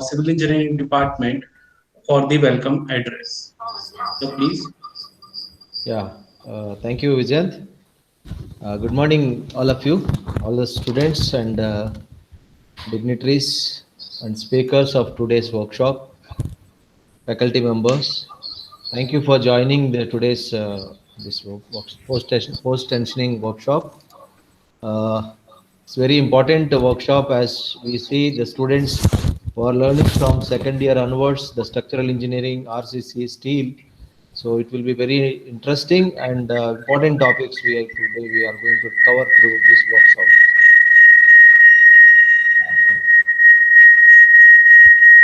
Civil Engineering Department for the welcome address. So please. Yeah, thank you, Vijayant. Good morning, all of you, all the students and dignitaries and speakers of today's workshop, faculty members. Thank you for joining the today's this post-tensioning workshop. It's very important workshop as we see the students who are learning from second year onwards the structural engineering, RCC, steel. So it will be very interesting and important topics we are going to cover through this workshop.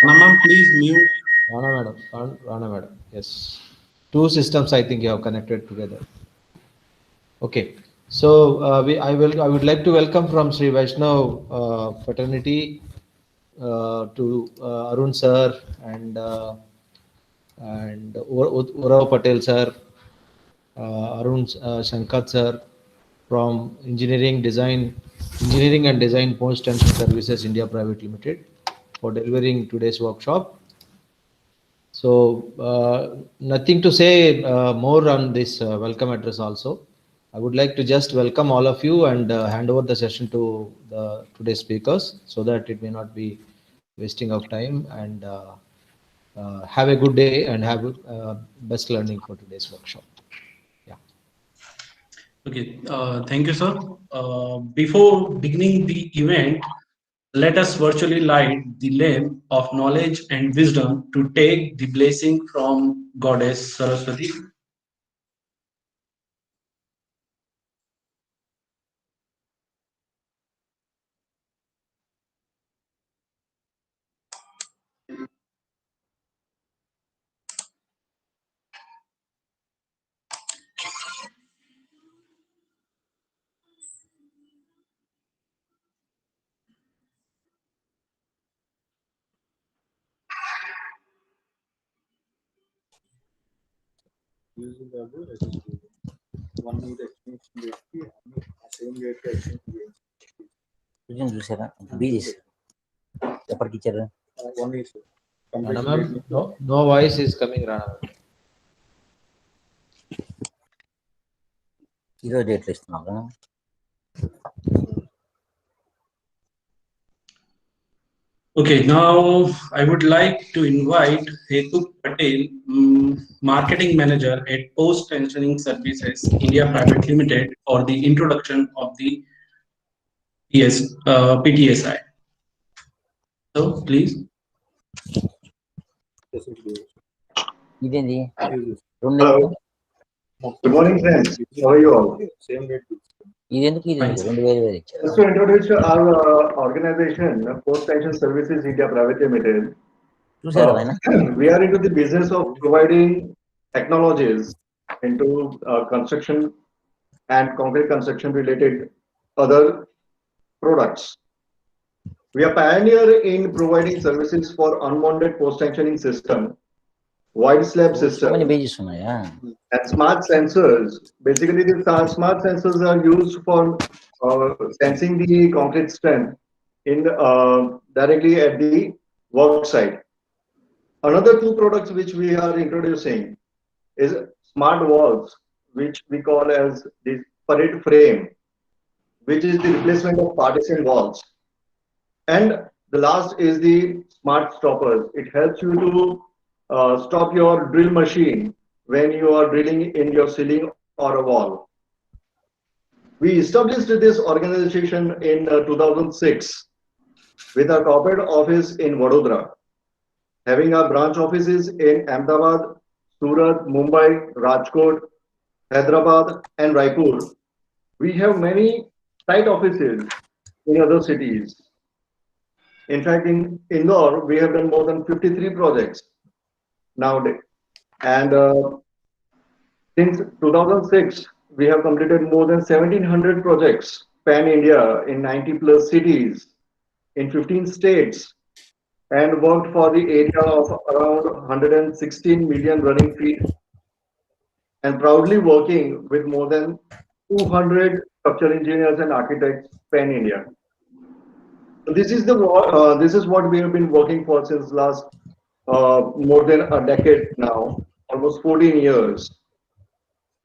Rana ma'am, please mute. Rana madam, yes. Two systems I think you have connected together. Okay, so I would like to welcome from Sri Vaishnav fraternity to Arun sir and Urav Patel sir, Arun Shankat sir from Engineering and Design Post Tension Services India Private Limited for delivering today's workshop. So nothing to say more on this welcome address also. I would like to just welcome all of you and hand over the session to the today's speakers so that it may not be wasting of time and have a good day and have best learning for today's workshop. Yeah. Okay, thank you, sir. Before beginning the event, let us virtually light the lamp of knowledge and wisdom to take the blessing from Goddess Saraswati. Tujuan చూసారా బీజీస్ ఎప్పటికి ఇచ్చారు Rana ma'am, no voice is coming, Rana ma'am. ఈరోజు డేట్లు ఇస్తున్నారా Okay, now I would like to invite Hetu Patel, Marketing Manager at Post Pensioning Services India Private Limited, for the introduction of the PTSI. So, please. ఇదేంది Hello. Good morning, friends. How are you all? ఇది ఎందుకు ఇది Fine. 2000 ఇచ్చారు Just to introduce our organization, Post Pension Services India Private Limited. చూసారు కదా ఆయన We are into the business of providing technologies into construction and concrete construction related other products. We are pioneer in providing services for unbonded post tensioning system, wide slab so system, many pages ఉన్నాయా and smart sensors. Basically, these smart sensors are used for sensing the concrete strength in directly at the work site. Another two products which we are introducing is smart walls, which we call as the parade frame, which is the replacement of partition walls. And the last is the smart stoppers. It helps you to stop your drill machine when you are drilling in your ceiling or a wall. We established this organization in 2006 with our corporate office in Vadodara, having our branch offices in Ahmedabad, Surat, Mumbai, Rajkot, Hyderabad, and Raipur. We have many site offices in other cities. In fact, in Indore, we have done more than 53 projects nowadays. And since 2006, we have completed more than 1,700 projects pan India in 90 plus cities in 15 states and worked for the area of around 116 million running feet and proudly working with more than 200 structural engineers and architects pan India. This is what we have been working for since last more than a decade now, almost 14 years,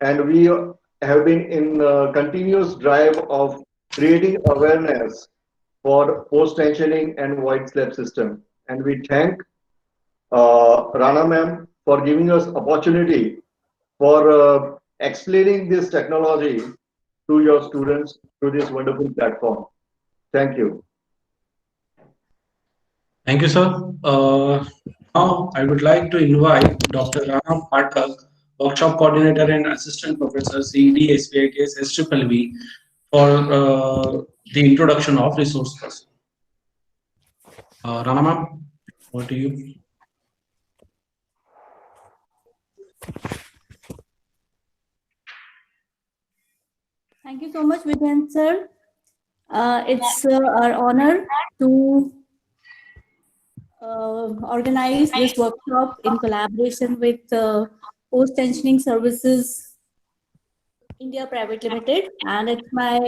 and we have been in a continuous drive of creating awareness for post-tensioning and void slab system. And we thank Rana ma'am for giving us opportunity for explaining this technology to your students through this wonderful platform. Thank you. Thank you, sir. Now, I would like to invite Dr. Rana Pathak, Workshop Coordinator and Assistant Professor, CED, SPITS, SSSV, for the introduction of resource person. Rana ma'am, over to you. Thank you so much, Vidyan sir. It's our honor to organize this workshop in collaboration with Post Tensioning Services India Private Limited, and it's my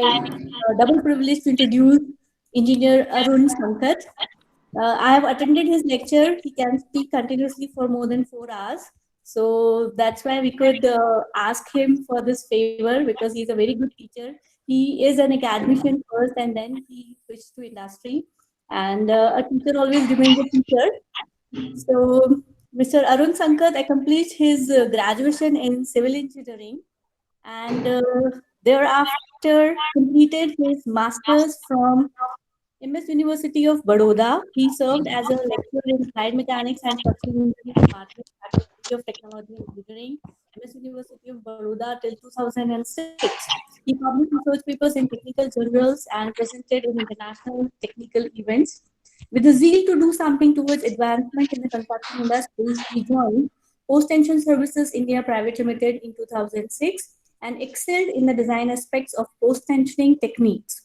double privilege to introduce Engineer Arun Sankat. I have attended his lecture. He can speak continuously for more than 4 hours. So that's why we could ask him for this favor, because he's a very good teacher. He is an academician first and then he switched to industry. And a teacher always remains a teacher. So Mr. Arun Sankat accomplished his graduation in civil engineering, and thereafter completed his master's from MS University of Baroda. He served as a lecturer in applied mechanics and structural engineering department at the Faculty of Technology and Engineering, MS University of Baroda till 2006. He published research papers in technical journals and presented in international technical events. With the zeal to do something towards advancement in the construction industry, he joined Post Tension Services India Private Limited in 2006 and excelled in the design aspects of post tensioning techniques.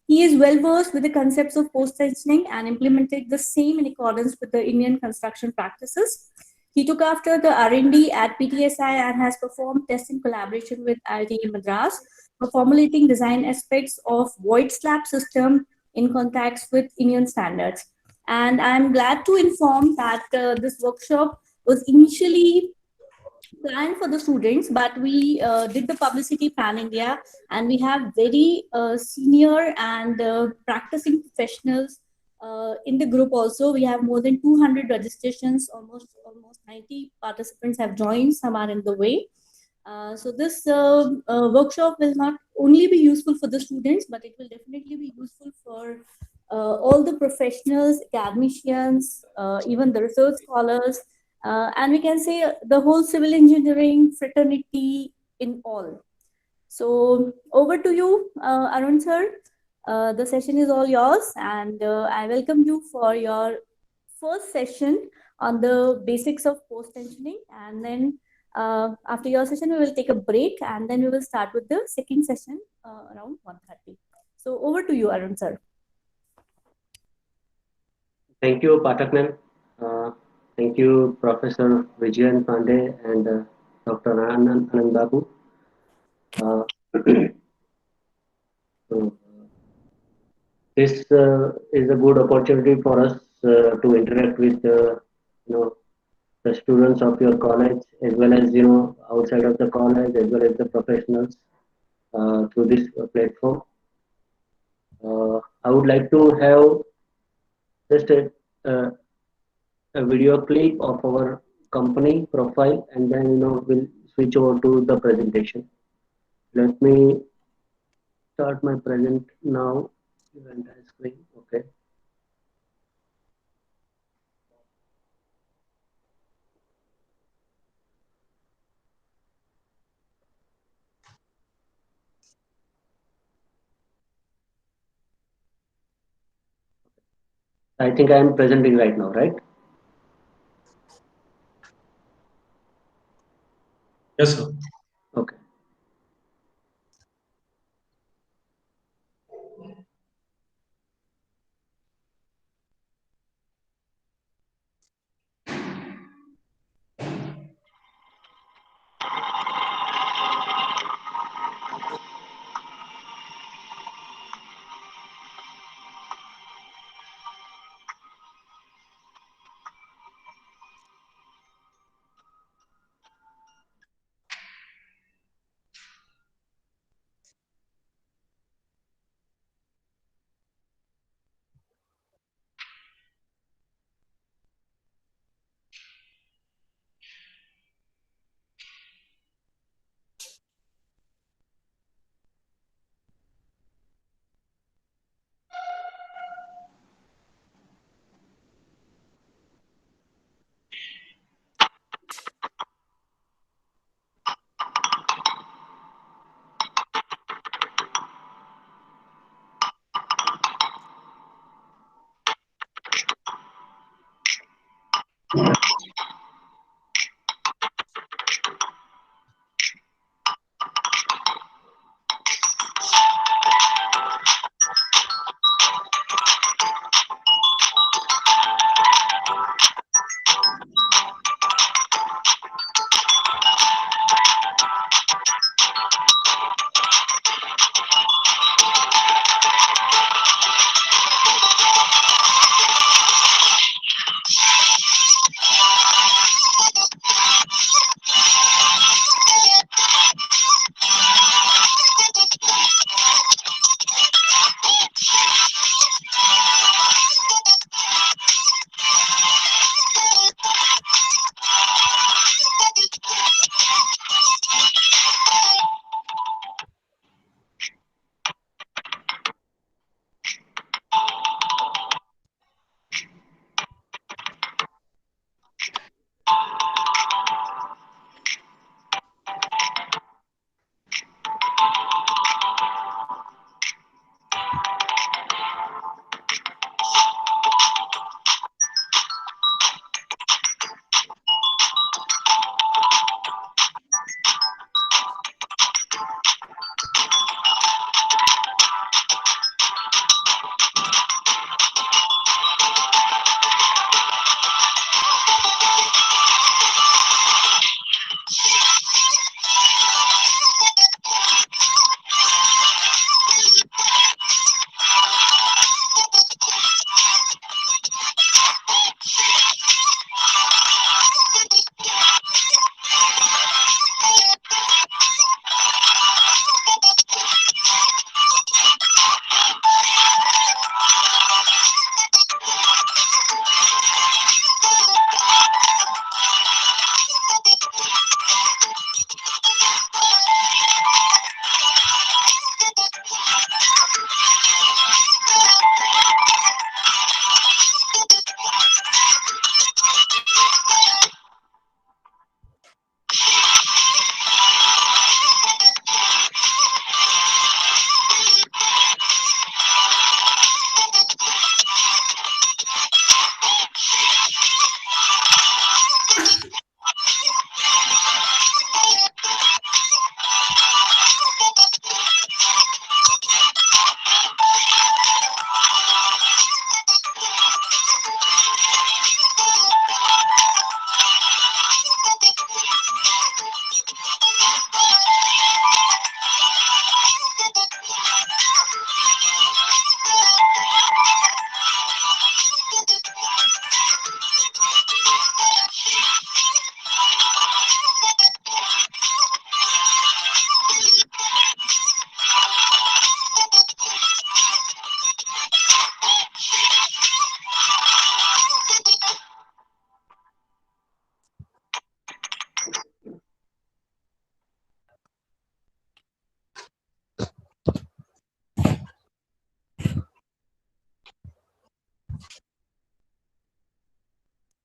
He is well versed with the concepts of post tensioning and implemented the same in accordance with the Indian construction practices. He took after the R&D at PTSI and has performed tests in collaboration with IIT Madras for formulating design aspects of void slab system in contacts with Indian standards. And I'm glad to inform that this workshop was initially planned for the students, but we did the publicity pan India, and we have very senior and practicing professionals in the group. Also, we have more than 200 registrations. Almost 90 participants have joined. Some are in the way. So this workshop will not only be useful for the students, but it will definitely be useful for all the professionals, academicians, even the research scholars, and we can say the whole civil engineering fraternity in all. So over to you, Arun sir. The session is all yours, and I welcome you for your first session on the basics of post tensioning, and then after your session we will take a break, and then we will start with the second session around 1:30. So over to you, Arun sir. Thank you, Pathak ma'am. Thank you, Professor Vijayan Pandey and Dr. Anand Babu. So, this is a good opportunity for us to interact with the students of your college, as well as outside of the college, as well as the professionals through this platform. I would like to have just a video clip of our company profile, and then we'll switch over to the presentation. Let me start my present now. Your entire screen. Okay. I think I am presenting right now, right? Yes, sir. Okay.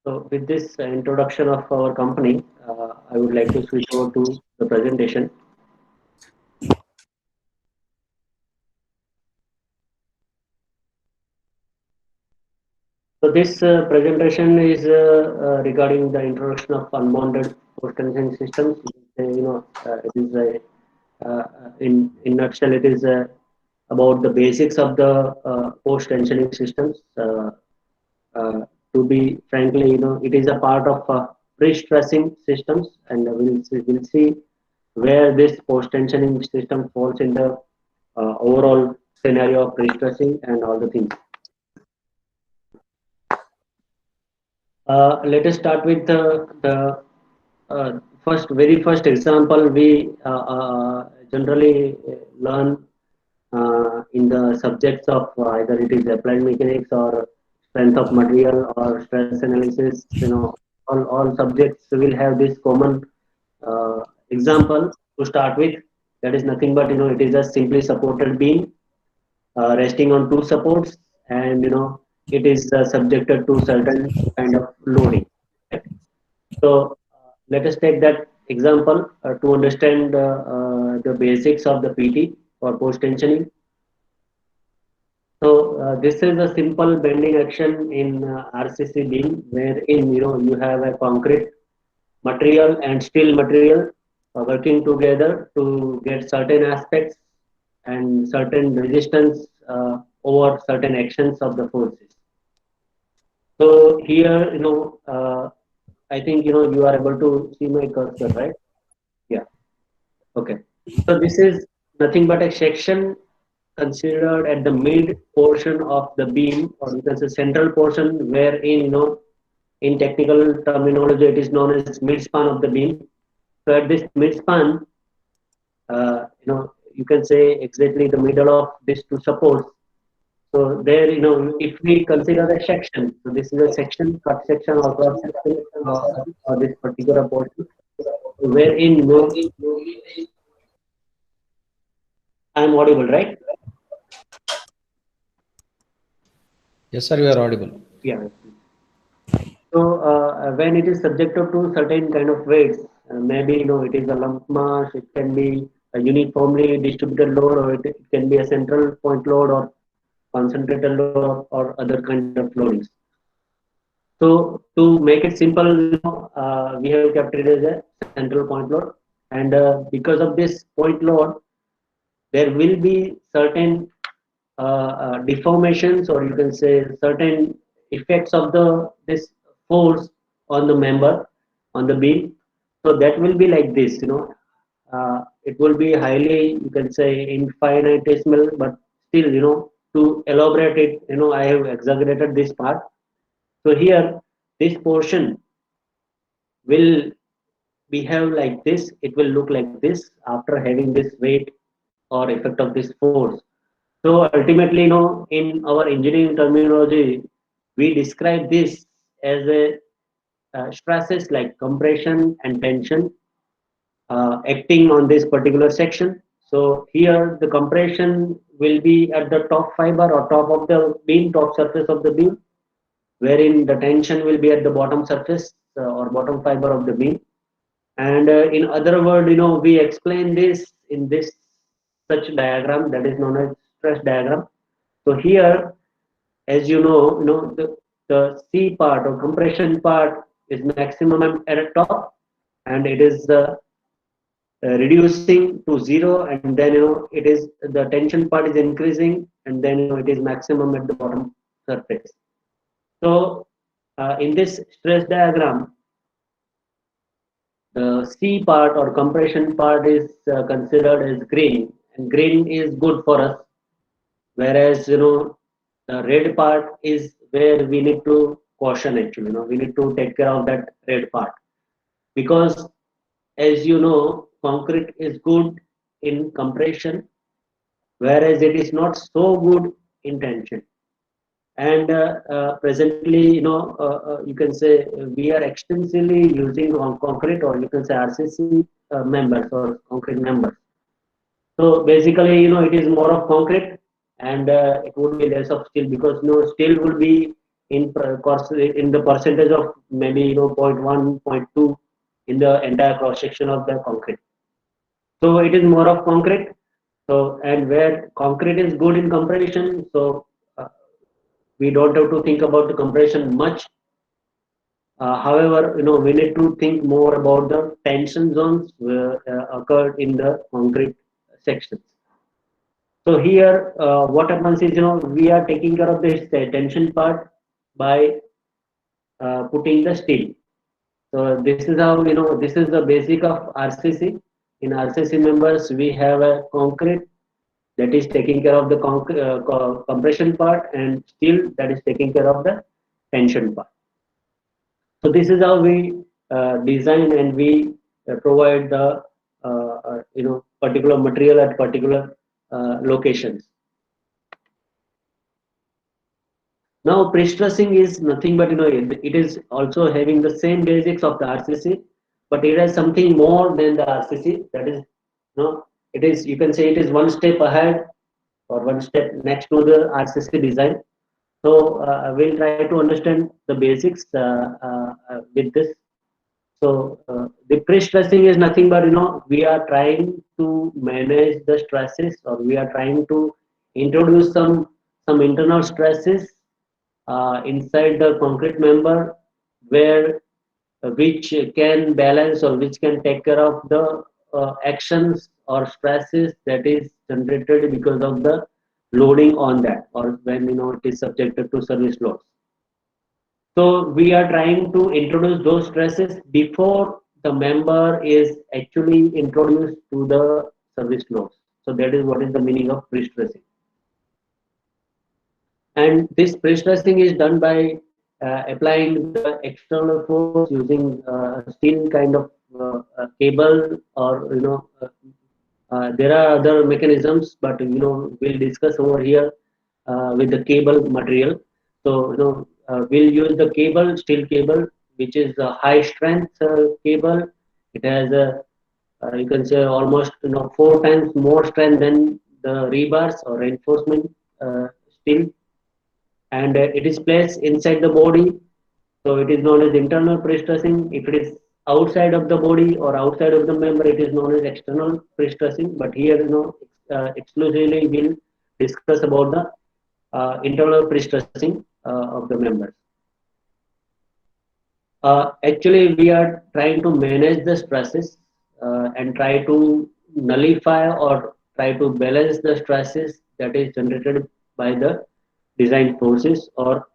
So with this introduction of our company, I would like to switch over to the presentation. So this presentation is regarding the introduction of unbounded post-tensioning systems. It is in nutshell, it is about the basics of the post-tensioning systems. To be frankly, it is a part of pre-stressing systems, and we'll see where this post-tensioning system falls in the overall scenario of pre-stressing and all the things. Let us start with the very first example we generally learn in the subjects of either it is applied mechanics or strength of material or stress analysis. All subjects will have this common example to start with. That is nothing but it is a simply supported beam resting on two supports, and it is subjected to certain kind of loading. Right? So let us take that example to understand the basics of the PT or post tensioning. So this is a simple bending action in RCC beam, wherein you have a concrete material and steel material working together to get certain aspects and certain resistance over certain actions of the forces. So here, I think you are able to see my cursor, right? Yeah. Okay. So this is nothing but a section considered at the mid portion of the beam, or you can say central portion, wherein in technical terminology it is known as midspan of the beam. So at this midspan, you can say exactly the middle of these two supports. So there, if we consider a section, so this is a section, cut section or cross section or this particular portion, wherein I am audible, right? Yes, sir, you are audible. Yeah. So when it is subjected to certain kind of weights, maybe it is a lump mass, it can be a uniformly distributed load, or it can be a central point load or concentrated load or other kind of loadings. So to make it simple, we have kept it as a central point load, and because of this point load, there will be certain deformations, or you can say certain effects of the this force on the member, on the beam. So that will be like this, it will be highly, you can say, infinitesimal, but still, to elaborate it, I have exaggerated this part. So here, this portion will behave like this. It will look like this after having this weight or effect of this force. So ultimately, in our engineering terminology, we describe this as a stresses like compression and tension acting on this particular section. So here the compression will be at the top fiber or top of the beam, top surface of the beam, wherein the tension will be at the bottom surface or bottom fiber of the beam. And in other words, we explain this in this such diagram that is known as stress diagram. So here, as the C part or compression part is maximum at the top, and it is reducing to zero, and then it is the tension part is increasing, and then it is maximum at the bottom surface. So in this stress diagram, the C part or compression part is considered as green, and green is good for us, whereas the red part is where we need to caution. Actually, we need to take care of that red part, because as concrete is good in compression, whereas it is not so good in tension. And presently, you can say we are extensively using on concrete, or you can say RCC members or concrete members. So basically, it is more of concrete, and it would be less of steel, because steel will be in in the percentage of maybe 0.1, 0.2 in the entire cross section of the concrete. So it is more of concrete. So, and where concrete is good in compression, so we don't have to think about the compression much. However, we need to think more about the tension zones occurred in the concrete sections. So here, what happens is, we are taking care of this tension part by putting the steel. So this is how, this is the basic of RCC. In RCC members, we have a concrete that is taking care of the compression part, and steel that is taking care of the tension part. So this is how we design, and we provide the particular material at particular locations. Now pre-stressing is nothing but it is also having the same basics of the RCC, but it has something more than the RCC. That is, it is, you can say, it is one step ahead or one step next to the RCC design. So we'll try to understand the basics with this. So the pre-stressing is nothing but we are trying to manage the stresses, or we are trying to introduce some some internal stresses inside the concrete member, where which can balance or which can take care of the actions or stresses that is generated because of the loading on that, or when it is subjected to service loads. So we are trying to introduce those stresses before the member is actually introduced to the service loads. So that is what is the meaning of pre-stressing. And this pre-stressing is done by applying the external force using steel kind of cable, or there are other mechanisms, but we'll discuss over here with the cable material. So we'll use the cable, steel cable, which is a high strength cable. It has a you can say almost 4 times more strength than the rebars or reinforcement steel, and it is placed inside the body. So it is known as internal pre-stressing. If it is outside of the body or outside of the member, it is known as external pre-stressing. But here, exclusively we'll discuss about the internal pre-stressing of the members. Actually, we are trying to manage the stresses and try to nullify or try to balance the stresses that is generated by the design forces, or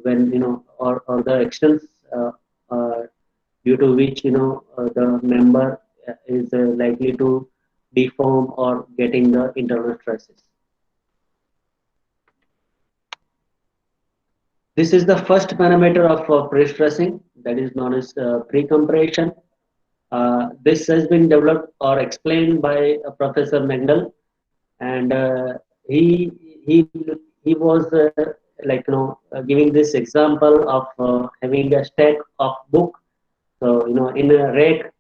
when or the actions due to which the member is likely to deform or getting the internal stresses. This is the first parameter of pre-stressing, that is known as pre-compression. This has been developed or explained by Professor Mendel, and he was giving this example of having a stack of book. So in a rack,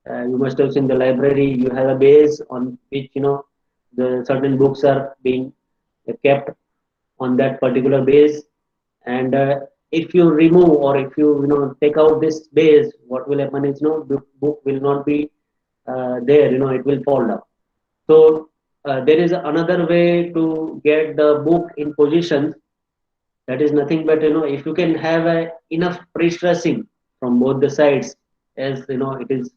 you must have seen the library. You have a base on which the certain books are being kept on that particular base, and if you remove or if you take out this base, what will happen is the book will not be there. It will fall down. So there is another way to get the book in position. That is nothing but if you can have enough pre-stressing from both the sides, as it is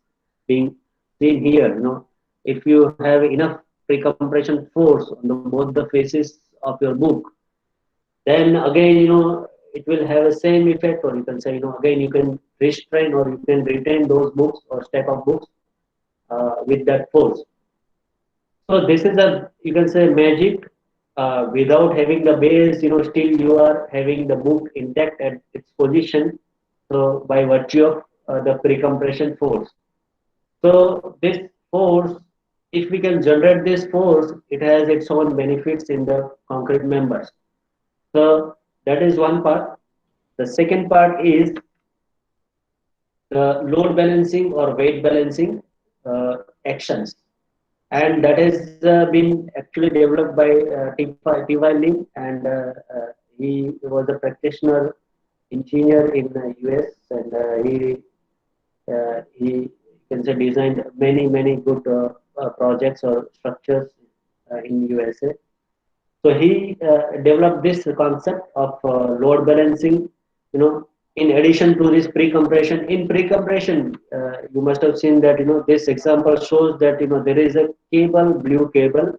being seen here. If you have enough pre-compression force on both the faces of your book, then again it will have the same effect, or you can say again you can restrain or you can retain those books or stack of books with that force. So this is you can say magic. Without having the base, still you are having the book intact at its position. So by virtue of the pre-compression force. So this force, if we can generate this force, it has its own benefits in the concrete members. So that is one part. The second part is the load balancing or weight balancing actions, and that has been actually developed by T.Y. Lim, and he was a practitioner engineer in the US, and he can say designed many good projects or structures in USA. So he developed this concept of load balancing, in addition to this pre-compression. In pre-compression, you must have seen that, this example shows that, there is a cable, blue cable,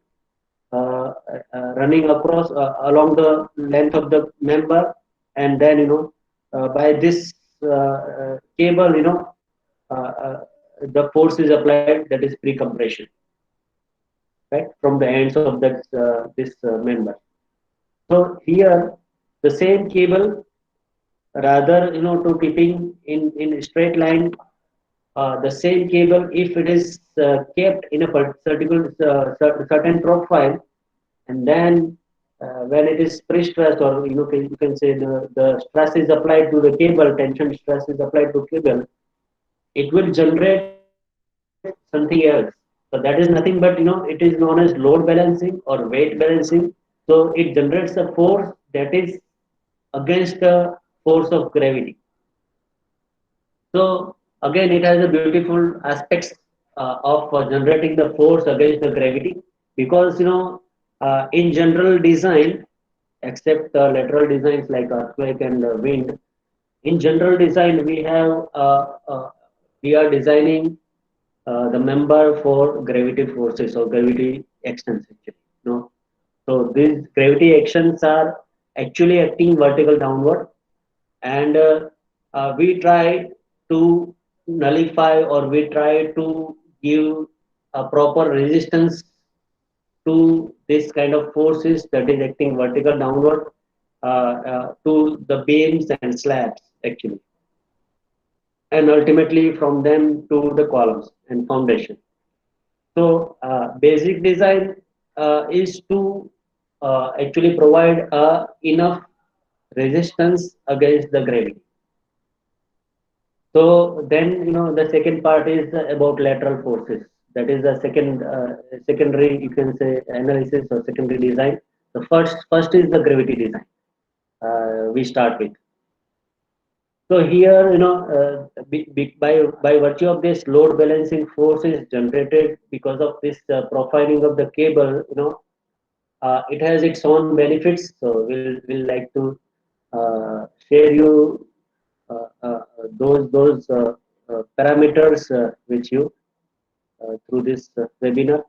running across, along the length of the member. And then, by this cable, the force is applied, that is pre-compression, right, from the ends of that this member. So here the same cable, rather to keeping in straight line, the same cable, if it is kept in a particular certain profile, and then when it is pre-stressed, or you can say the stress is applied to the cable, tension stress is applied to cable, it will generate something else. So that is nothing but it is known as load balancing or weight balancing. So it generates a force that is against the force of gravity. So again, it has a beautiful aspects of generating the force against the gravity, because in general design, except lateral designs like earthquake and wind. In general design, we are designing the member for gravity forces or gravity actions actually. No, so these gravity actions are actually acting vertical downward, and we try to nullify or we try to give a proper resistance to this kind of forces that is acting vertical downward to the beams and slabs actually, and ultimately from them to the columns and foundation. So basic design is to actually provide enough resistance against the gravity. So then, the second part is about lateral forces. That is the secondary, you can say, analysis or secondary design. The first is the gravity design. We start with. So here, by virtue of this load balancing force is generated because of this profiling of the cable. It has its own benefits. So we'll like to share you those parameters with you through this webinar.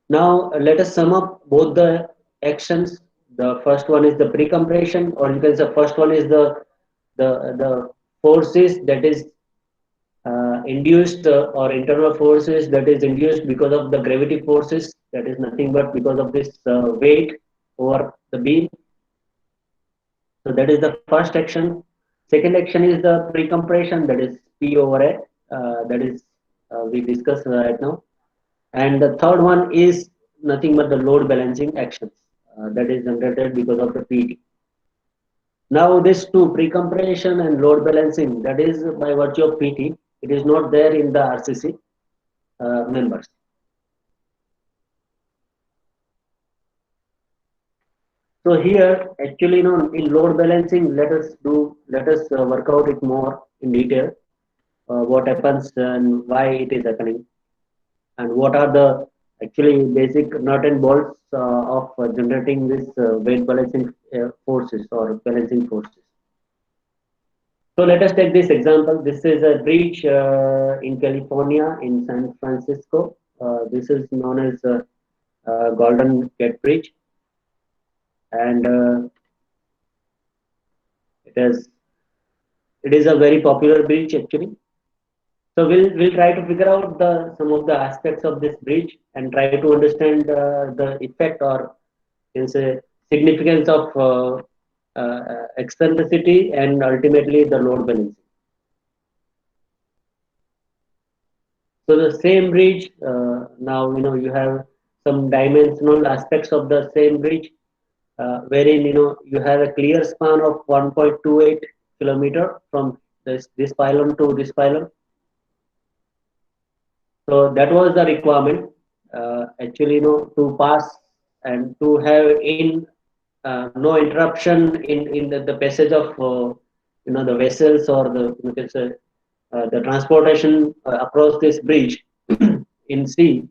Now let us sum up both the actions. The first one is the pre-compression, or you can say first one is the forces that is induced or internal forces that is induced because of the gravity forces, that is nothing but because of this weight over the beam. So that is the first action. Second action is the pre-compression, that is P over A, that is we discussed right now. And the third one is nothing but the load balancing actions that is generated because of the PT. Now this two, pre-compression and load balancing, that is by virtue of PT. It is not there in the RCC members. So here, actually, in load balancing, let us work out it more in detail. What happens and why it is happening, and what are the actually basic nut and bolts of generating this weight balancing forces or balancing forces. So let us take this example. This is a bridge in California, in San Francisco. This is known as Golden Gate Bridge, and it is a very popular bridge actually. So we'll try to figure out some of the aspects of this bridge and try to understand the effect, or you can say significance of eccentricity and ultimately the load balancing. So the same bridge, now you have some dimensional aspects of the same bridge, wherein you have a clear span of 1.28 kilometer from this pylon to this pylon. So that was the requirement, actually, to pass and to have no interruption in the passage of the vessels or you can say the transportation across this bridge in sea.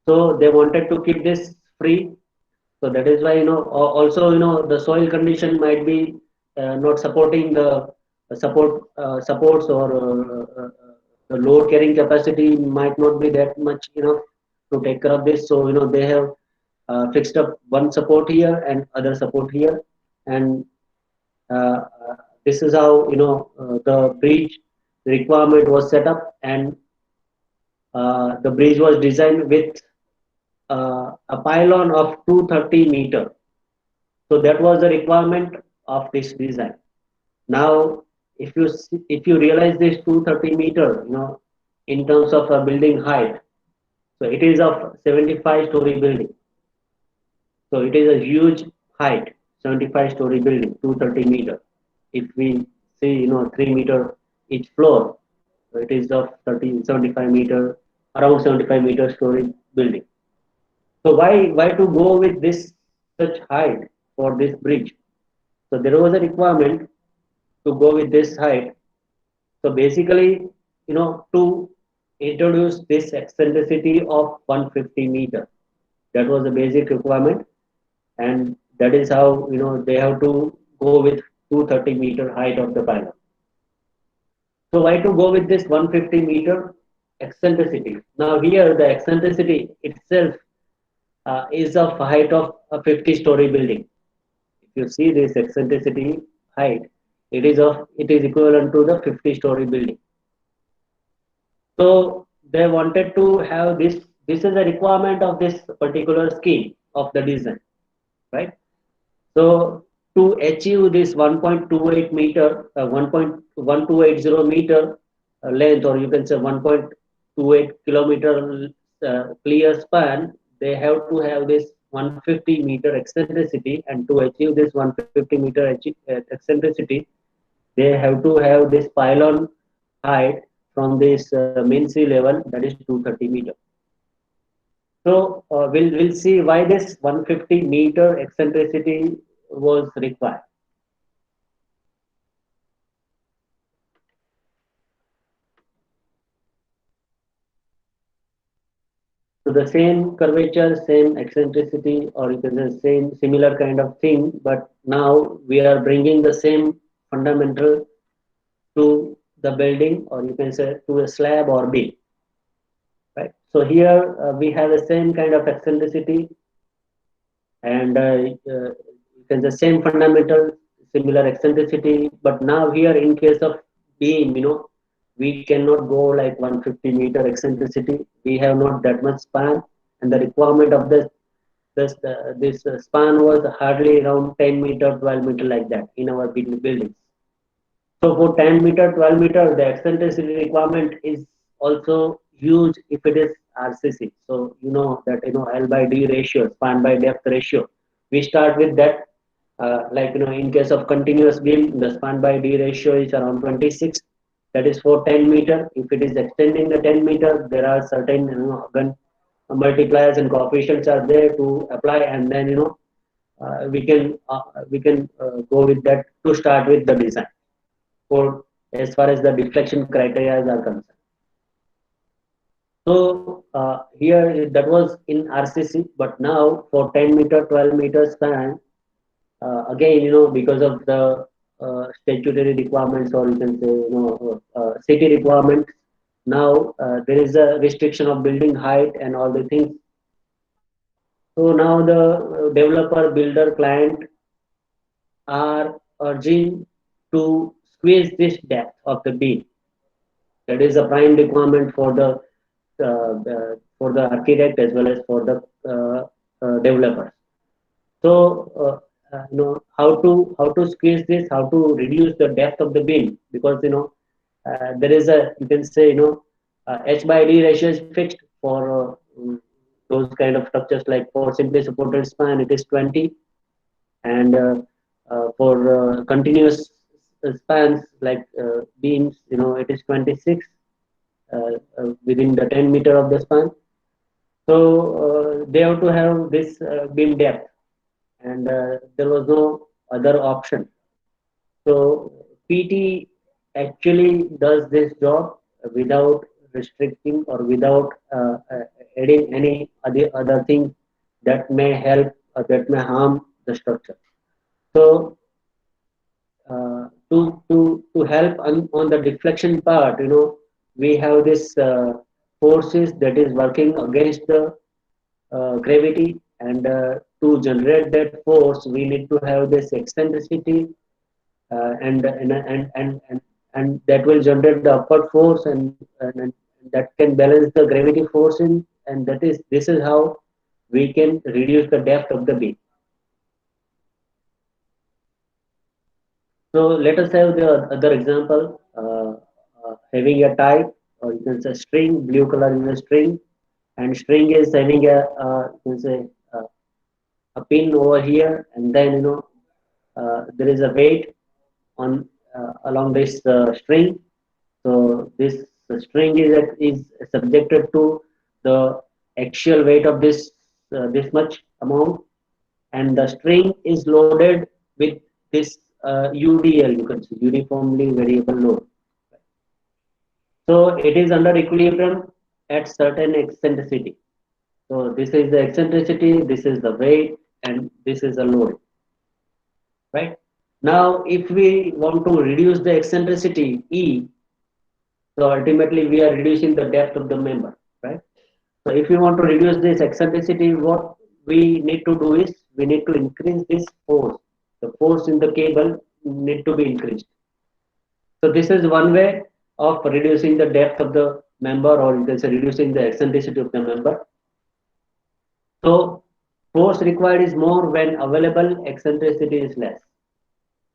So they wanted to keep this free. So that is why also the soil condition might be not supporting the supports, or the load carrying capacity might not be that much enough to take care of this. So they have fixed up one support here and other support here, and this is how the bridge requirement was set up, and the bridge was designed with a pylon of 230 meter. So that was the requirement of this design. Now, if you realize this 230 meter, in terms of a building height, so it is of 75-story building. So it is a huge height, 75-story building, 230 meter. If we see, 3 meter each floor, so it is of 75 meter, around 75 meter story building. So why to go with this such height for this bridge? So there was a requirement to go with this height. So basically, to introduce this eccentricity of 150 meter. That was the basic requirement, and that is how they have to go with 230-meter height of the pylon. So why to go with this 150-meter eccentricity? Now here the eccentricity itself is of height of a 50-story building. If you see this eccentricity height, it is equivalent to the 50-story building. So they wanted to have this. This is a requirement of this particular scheme of the design, right? So to achieve this 1.28 meter, 1.1280 meter length, or you can say 1.28 kilometer clear span, they have to have this 150-meter eccentricity, and to achieve this 150-meter eccentricity, they have to have this pylon height from this mean sea level, that is 230 meter. So we'll see why this 150-meter eccentricity was required. So the same curvature, same eccentricity, or you can say same similar kind of thing, but now we are bringing the same fundamental to the building, or you can say to a slab or beam. Right. So here we have the same kind of eccentricity, and you can the same fundamental, similar eccentricity. But now here in case of beam, we cannot go like 150-meter eccentricity. We have not that much span, and the requirement of this span was hardly around 10 meter, 12 meter like that in our buildings. So for 10 meter, 12 meter, the eccentricity requirement is also huge if it is RCC. So you know that L by D ratio, span by depth ratio. We start with that. In case of continuous beam, the span by D ratio is around 26. That is for 10 meter. If it is extending the 10 meter, there are certain multipliers and coefficients are there to apply, and then we can go with that to start with the design. For as far as the deflection criteria are concerned. So here that was in RCC, but now for 10 meter, 12 meter span, again because of the statutory requirements, or you can say city requirements, now there is a restriction of building height and all the things. So now the developer, builder, client are urging to squeeze this depth of the beam. That is a prime requirement for the architect as well as for the developers. So how to squeeze this, how to reduce the depth of the beam, because there is a, you can say H by D ratio is fixed for those kind of structures. Like for simply supported span it is 20, and for continuous spans like beams it is 26 within the 10 meter of the span. So they have to have this beam depth, and there was no other option. So PT actually does this job without restricting or without adding any other thing that may help or that may harm the structure. So to help on the deflection part, we have this forces that is working against the gravity, and to generate that force we need to have this eccentricity, and that will generate the upward force, and that can balance the gravity force in, and this is how we can reduce the depth of the beam. So let us have the other example, having a tie, or you can say string. Blue color is a string, and string is having a you can say a pin over here, and then there is a weight on along this string. So this string is subjected to the axial weight of this much amount, and the string is loaded with this UDL, you can say uniformly variable load. So it is under equilibrium at certain eccentricity. So this is the eccentricity, this is the weight, and this is the load, right? Now, if we want to reduce the eccentricity E, so ultimately we are reducing the depth of the member, right? So if we want to reduce this eccentricity, what we need to do is we need to increase this force. The force in the cable need to be increased. So this is one way of reducing the depth of the member, or you can say reducing the eccentricity of the member. So force required is more when available eccentricity is less.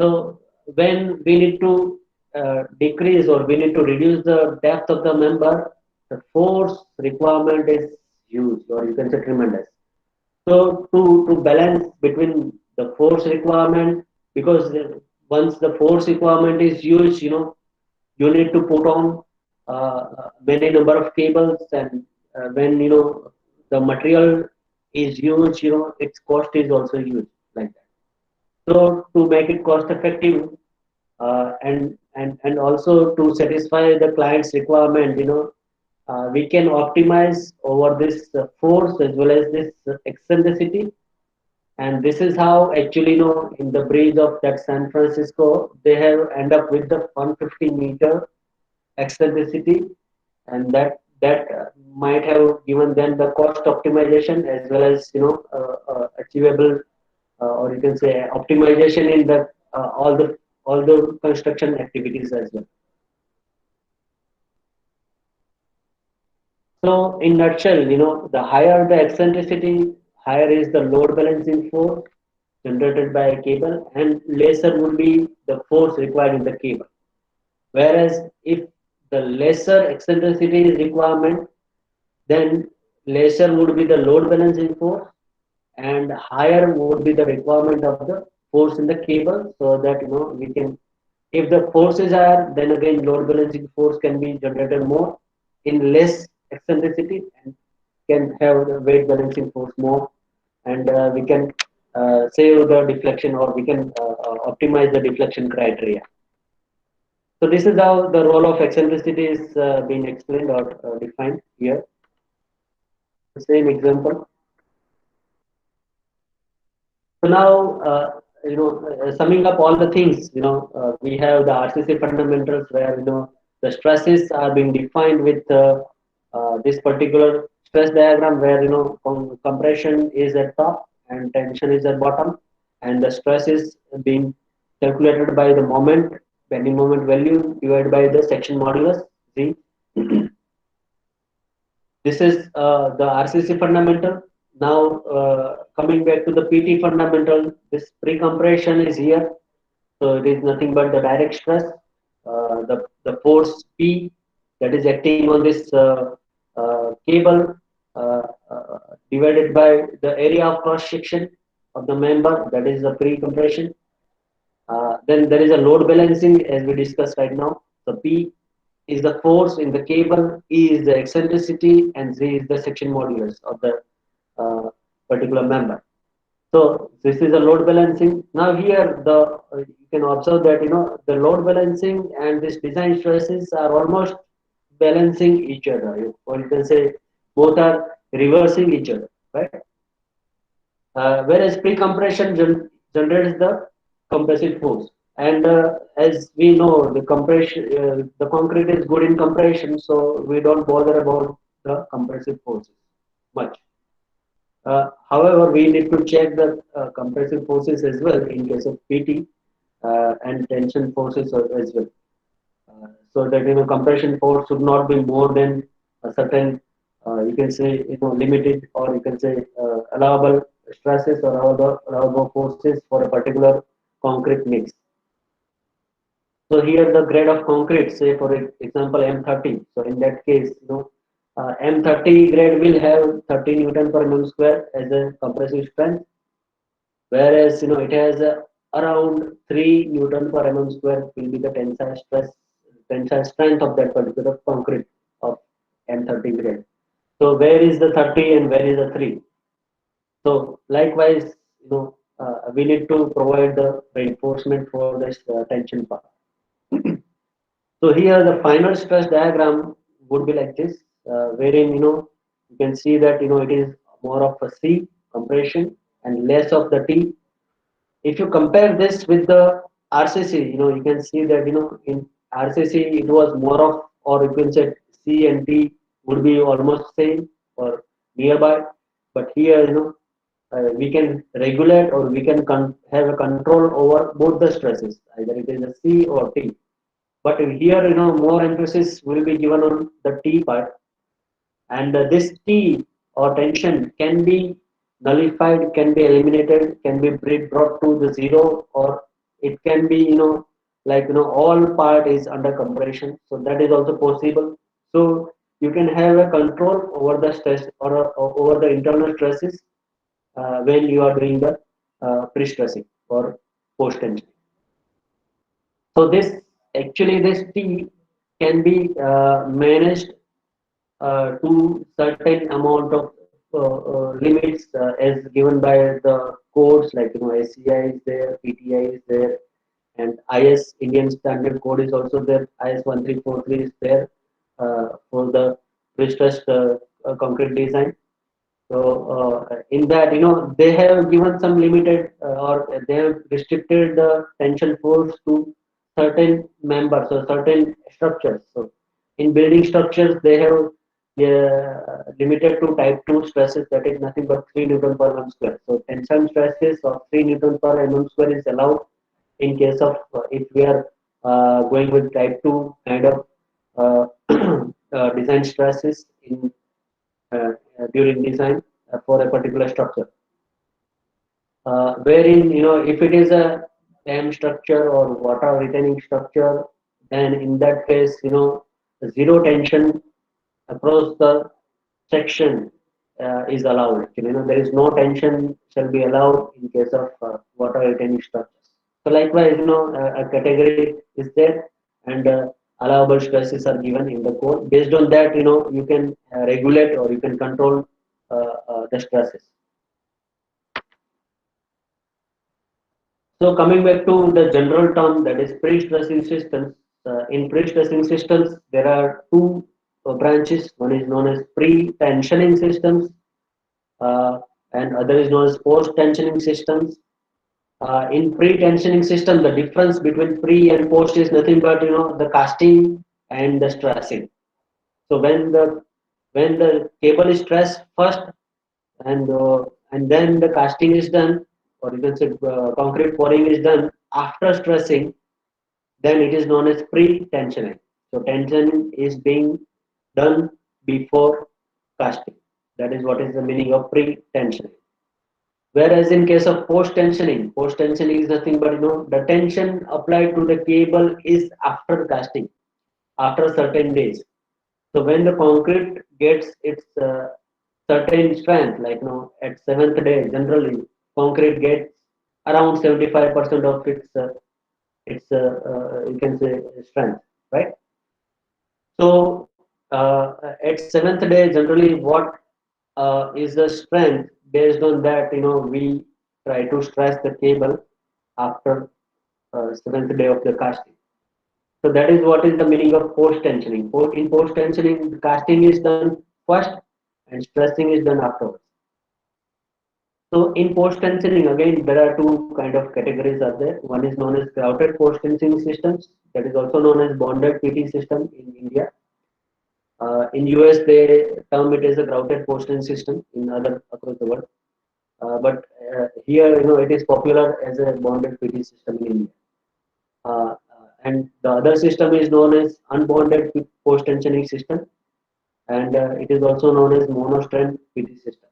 So when we need to decrease or we need to reduce the depth of the member, the force requirement is huge, or you can say tremendous. So to balance between the force requirement, because once the force requirement is huge, you need to put on many number of cables, and when the material is huge, its cost is also huge, like that. So to make it cost effective, and also to satisfy the client's requirement, we can optimize over this force as well as this eccentricity. And this is how actually, in the bridge of that San Francisco, they have end up with the 150-meter eccentricity, and that might have given them the cost optimization as well as achievable, or you can say optimization in the all the construction activities as well. So in nutshell, the higher the eccentricity, higher is the load balancing force generated by a cable, and lesser would be the force required in the cable. Whereas if the lesser eccentricity is requirement, then lesser would be the load balancing force, and higher would be the requirement of the force in the cable, so that we can, if the force is higher, then again load balancing force can be generated more in less eccentricity, and can have the weight balancing force more, and we can save the deflection, or we can optimize the deflection criteria. So this is how the role of eccentricity is being explained or defined here. The same example. So now, summing up all the things, we have the RCC fundamentals where, the stresses are being defined with this particular stress diagram where, compression is at top and tension is at bottom, and the stress is being calculated by the moment, bending moment value divided by the section modulus, Z. This is the RCC fundamental. Now, coming back to the PT fundamental, this pre-compression is here. So it is nothing but the direct stress, the force P that is acting on this cable, divided by the area of cross section of the member, that is the pre-compression. Then there is a load balancing as we discussed right now. So P is the force in the cable, E is the eccentricity, and Z is the section modulus of the particular member. So this is a load balancing. Now here you can observe that the load balancing and this design stresses are almost balancing each other, or you can say both are reversing each other, right? Whereas pre-compression generates the compressive force, and as we know, the concrete is good in compression, so we don't bother about the compressive forces much. However, we need to check the compressive forces as well in case of PT, and tension forces as well, so that compression force should not be more than a certain, you can say limited, or you can say allowable stresses or allowable forces for a particular concrete mix. So here the grade of concrete, say for example M30. So in that case, M30 grade will have 30 Newton per mm square as a compressive strength, whereas it has around 3 Newton per mm square will be the tensile strength of that particular concrete of M30 grade. So where is the 30 and where is the 3? So likewise, we need to provide the reinforcement for this tension part. So here the final stress diagram would be like this, wherein you can see that it is more of a C compression and less of the T. If you compare this with the RCC, you can see that in RCC it was more of, or you can say C and T would be almost same or nearby, but here we can regulate or we can have a control over both the stresses, either it is a C or T. But here more emphasis will be given on the T part, and this T or tension can be nullified, can be eliminated, can be brought to the zero, or it can be all part is under compression, so that is also possible. So you can have a control over the stress or over the internal stresses when you are doing the pre-stressing or post-tension. So this T can be managed to certain amount of limits as given by the codes, like SCI is there, PTI is there, and IS Indian Standard Code is also there. IS 1343 is there for the pre-stressed concrete design. So in that, they have given some limited or they have restricted the tension force to certain members or certain structures. So in building structures, they have limited to type 2 stresses, that is nothing but 3 Newton per mm square. So tension stresses of 3 Newton per mm square is allowed in case of if we are going with type 2 kind of design stresses in during design for a particular structure. Wherein if it is a dam structure or water retaining structure, then in that case zero tension across the section is allowed. There is no tension shall be allowed in case of water retaining structures. So likewise, a category is there, and allowable stresses are given in the code. Based on that, you can regulate or you can control the stresses. So coming back to the general term, that is pre-stressing systems. In pre-stressing systems, there are two branches. One is known as pre-tensioning systems, and other is known as post-tensioning systems. In pre-tensioning system, the difference between pre and post is nothing but the casting and the stressing. So when the cable is stressed first, and then the casting is done, or you can say concrete pouring is done after stressing, then it is known as pre-tensioning. So tensioning is being done before casting. That is what is the meaning of pre-tensioning. Whereas in case of post-tensioning is nothing but the tension applied to the cable is after casting, after certain days. So when the concrete gets its certain strength, like at 7th day, generally concrete gets around 75% of its you can say strength, right? So at 7th day, generally what is the strength? Based on that, we try to stress the cable after 7th day of the casting. So that is what is the meaning of post-tensioning. In post-tensioning, the casting is done first and stressing is done afterwards. So in post-tensioning, again, there are two kind of categories are there. One is known as grouted post-tensioning systems, that is also known as bonded PT system in India. In US, they term it as a grouted post-tension system in other across the world. But here, it is popular as a bonded PT system in India. And the other system is known as unbonded post-tensioning system, and it is also known as monostrand PT system.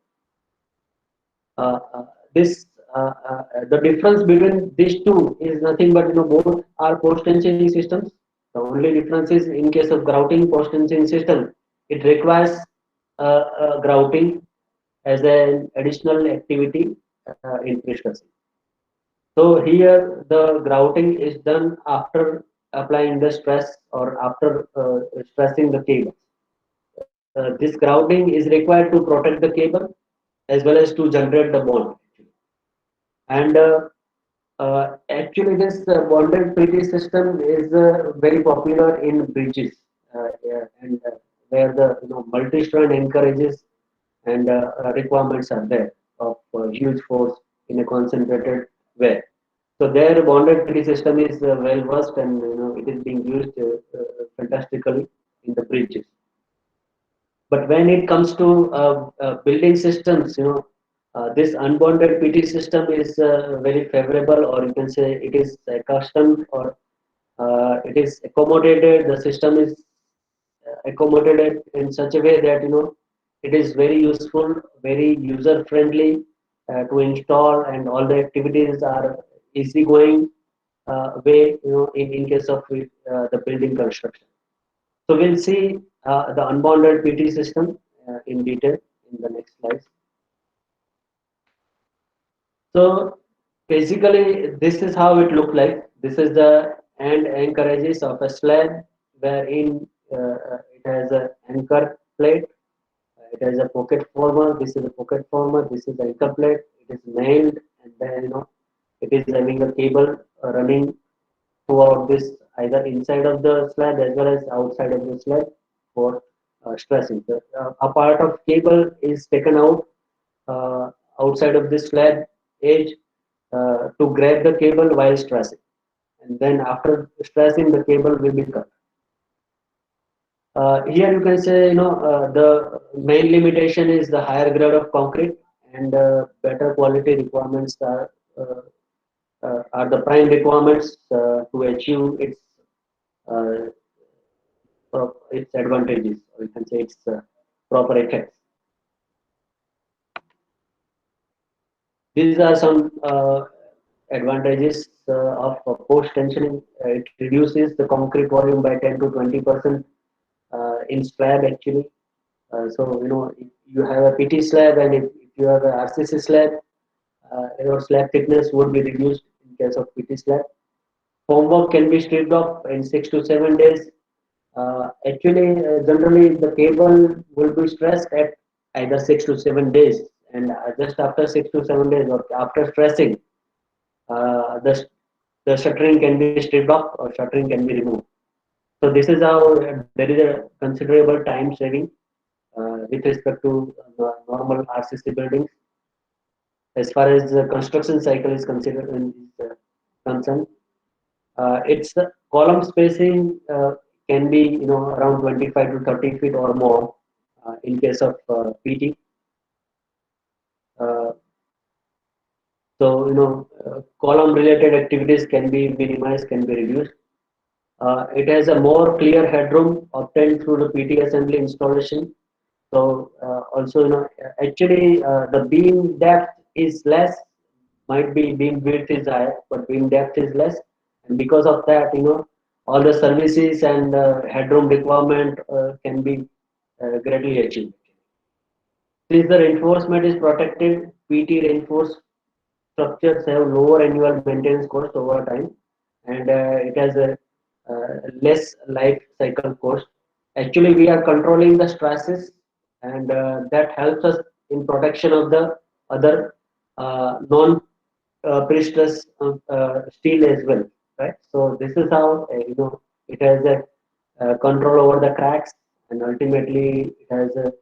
The difference between these two is nothing but both are post-tensioning systems. The only difference is in case of grouting post-tensioning system, it requires grouting as an additional activity in pre-stressing. So here the grouting is done after applying the stress or after stressing the cable. This grouting is required to protect the cable as well as to generate the bond. And actually this bonded PT system is very popular in bridges and where the multi-strand encourages, and requirements are there of huge force in a concentrated way. So their bonded PT system is well versed, and it is being used fantastically in the bridges. But when it comes to building systems, this unbonded PT system is very favorable, or you can say it is accustomed, or it is accommodated. The system is accommodated in such a way that it is very useful, very user friendly to install, and all the activities are easy going way. In case of the building construction. So we'll see the unbonded PT system in detail in the next slides. So basically, this is how it looked like. This is the end anchorages of a slab, wherein it has an anchor plate. It has a pocket former. This is a pocket former. This is the anchor plate. It is nailed, and then it is having a cable running throughout this, either inside of the slab as well as outside of the slab for stressing. A part of cable is taken out outside of this slab edge to grab the cable while stressing, and then after stressing, the cable will be cut. Here you can say the main limitation is the higher grade of concrete, and better quality requirements are the prime requirements to achieve uh, its advantages, or you can say its proper effects. These are some advantages of post tensioning. It reduces the concrete volume by 10 to 20% in slab actually. So if you have a PT slab, and if you have a RCC slab, your slab thickness would be reduced in case of PT slab. Formwork can be stripped off in 6 to 7 days. Generally, the cable will be stressed at either 6 to 7 days, and just after 6 to 7 days, or after stressing, the shuttering can be stripped off, or shuttering can be removed. So this is how there is a considerable time saving with respect to normal RCC buildings. As far as the construction cycle is concerned, its column spacing can be around 25 to 30 feet or more in case of PT. Uh, column related activities can be minimized, can be reduced. It has a more clear headroom obtained through the PT assembly installation. So also, actually the beam depth is less, might be beam width is higher, but beam depth is less, and because of that, all the services and headroom requirement can be greatly achieved. Since the reinforcement is protected, PT reinforced structures have lower annual maintenance cost over time, and it has a less life cycle cost. Actually, we are controlling the stresses, and that helps us in protection of the other non pre-stress steel as well, right? So this is how it has a control over the cracks, and ultimately it has a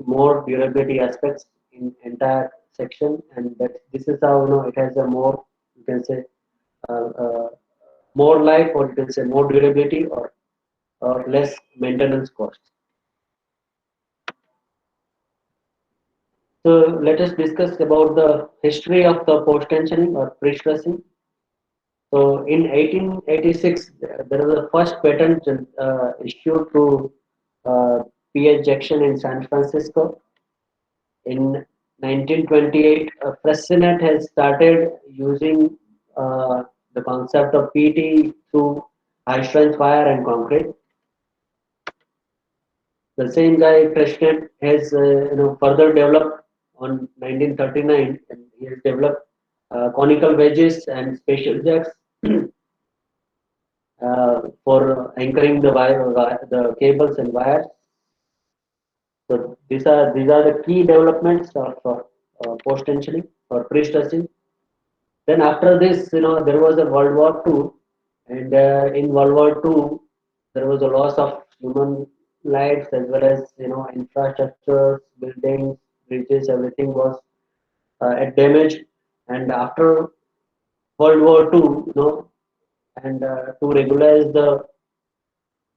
more durability aspects in entire section, and that this is how it has a more, you can say, uh, uh, more life, or you can say more durability, or less maintenance cost. So let us discuss about the history of the post tensioning or pre-stressing. So in 1886, there was the first patent issued to PH Jackson in San Francisco. In 1928, Fressinet has started using the concept of PT through high strength wire and concrete. The same guy Fressinet has further developed on 1939, and he has developed conical wedges and special jacks for anchoring the cables and wires. So these are the key developments of post tensioning or pre-stressing. Then after this, there was a World War II, and in World War II, there was a loss of human lives as well as infrastructures, buildings. bridges, everything was at damage. And after World War II, and to regularize the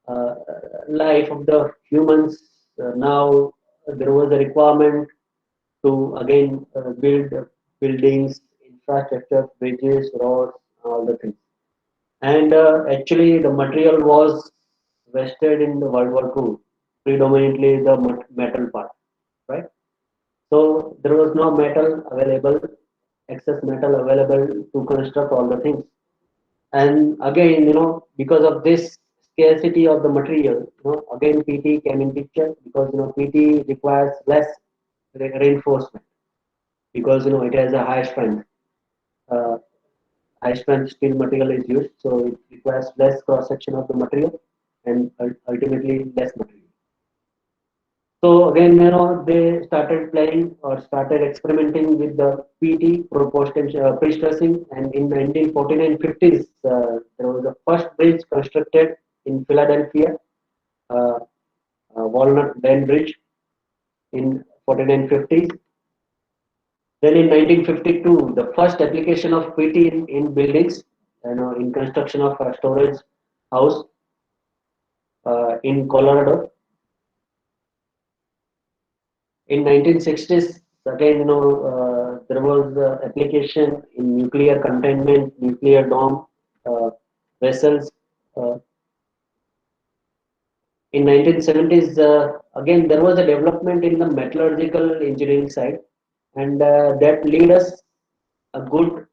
uh, life of the humans, now there was a requirement to again build buildings, infrastructure, bridges, roads, all the things. And actually, the material was wasted in the World War II, predominantly the metal part, right? So there was no metal available, excess metal available to construct all the things. And again, because of this scarcity of the material, again PT came in picture, because PT requires less reinforcement, because it has a high strength. Uh, High strength steel material is used, so it requires less cross section of the material and ultimately less material. So again, they started playing or started experimenting with the PT, pre-stressing, and in 1949-50s, there was the first bridge constructed in Philadelphia, uh, Walnut Dam Bridge in 49-50s. Then in 1952, the first application of PT in buildings, in construction of a storage house in Colorado. In 1960s, again, there was application in nuclear containment, nuclear dome vessels. Uh, in 1970s, again, there was a development in the metallurgical engineering side, and that lead us a good,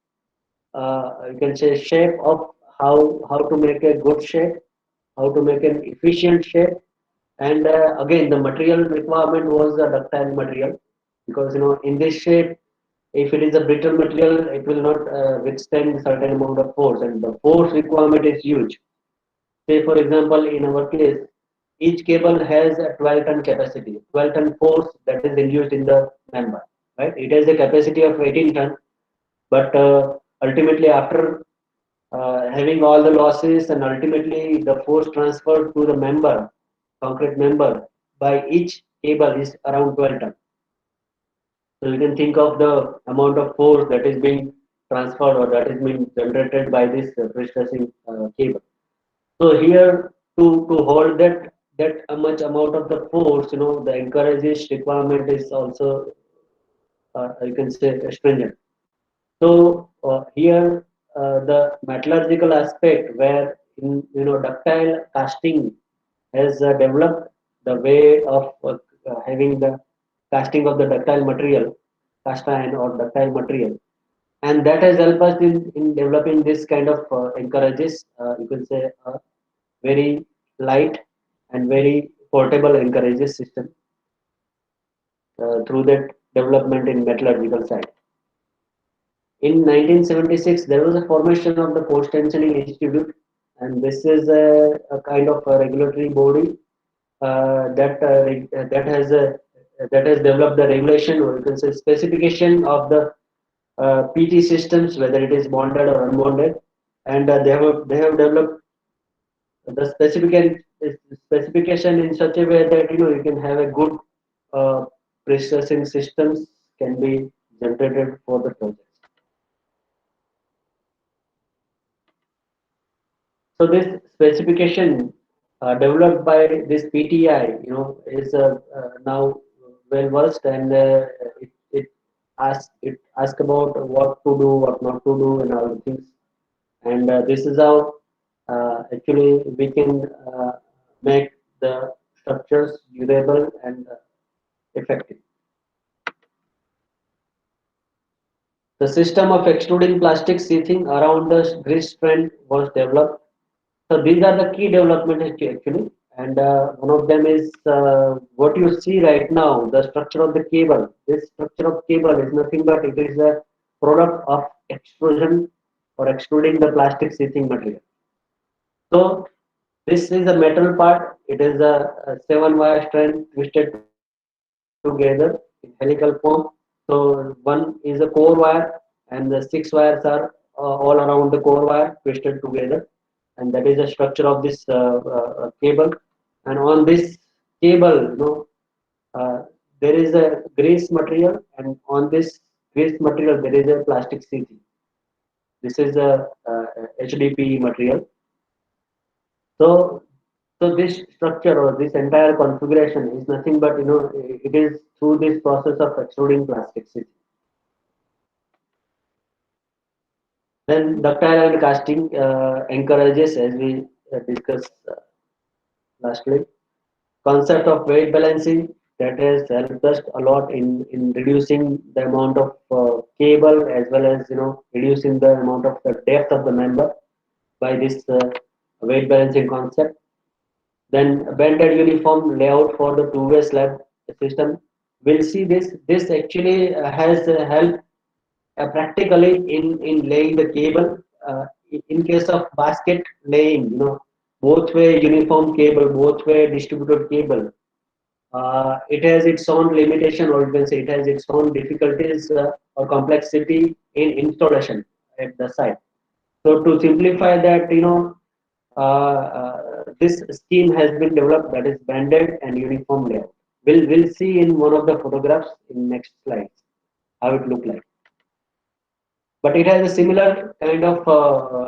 you can say, shape of how to make a good shape, how to make an efficient shape. And again, the material requirement was a ductile material, because in this shape, if it is a brittle material, it will not withstand certain amount of force, and the force requirement is huge. Say for example, in our case, each cable has a 12-ton capacity, 12-ton force that is induced in the member, right? It has a capacity of 18 ton, but ultimately after having all the losses, and ultimately the force transferred to the member, concrete member, by each cable is around 12 ton. So you can think of the amount of force that is being transferred or that is being generated by this pre-stressing cable. So here, to hold that much amount of the force, the encourages requirement is also you can say stringent. So here the metallurgical aspect, where in ductile casting has developed the way of having the casting of the ductile material, cast iron or ductile material, and that has helped us in developing this kind of encourages, you can say, very light and very portable encourages system through that development in metallurgical side. In 1976, there was a formation of the Post Tensioning Institute, and this is a kind of a regulatory body that has developed the regulation, or you can say specification of the PT systems, whether it is bonded or unbonded, and they have developed the specification in such a way that you can have a good processing systems can be generated for the project. So this specification developed by this PTI, is now well versed, and it asks about what to do, what not to do, and all the things. And this is how actually we can make the structures durable and effective. The system of extruding plastic sheathing around the grease strand was developed. So these are the key developments actually, and one of them is what you see right now, the structure of the cable. This structure of cable is nothing but it is a product of extrusion or extruding the plastic sheathing material. So this is a metal part. It is a 7-wire strand twisted together in helical form. So one is a core wire, and the 6 wires are all around the core wire twisted together, and that is the structure of this cable. And on this cable, uh, there is a grease material, and on this grease material there is a plastic sheathing. This is a HDPE material. So, so this structure or this entire configuration is nothing but it is through this process of extruding plastic sheathing. Then ductile iron casting encourages, as we discussed lastly, concept of weight balancing that has helped us a lot in reducing the amount of cable, as well as reducing the amount of the depth of the member by this weight balancing concept. Then banded uniform layout for the two-way slab system. We'll see this. This actually has helped practically in laying the cable. In case of basket laying, both way uniform cable, both way distributed cable. It has its own limitation, or you can say it has its own difficulties or complexity in installation at the site. So to simplify that, this scheme has been developed, that is banded and uniform layout. We'll see in one of the photographs in next slides how it look like. But it has a similar kind of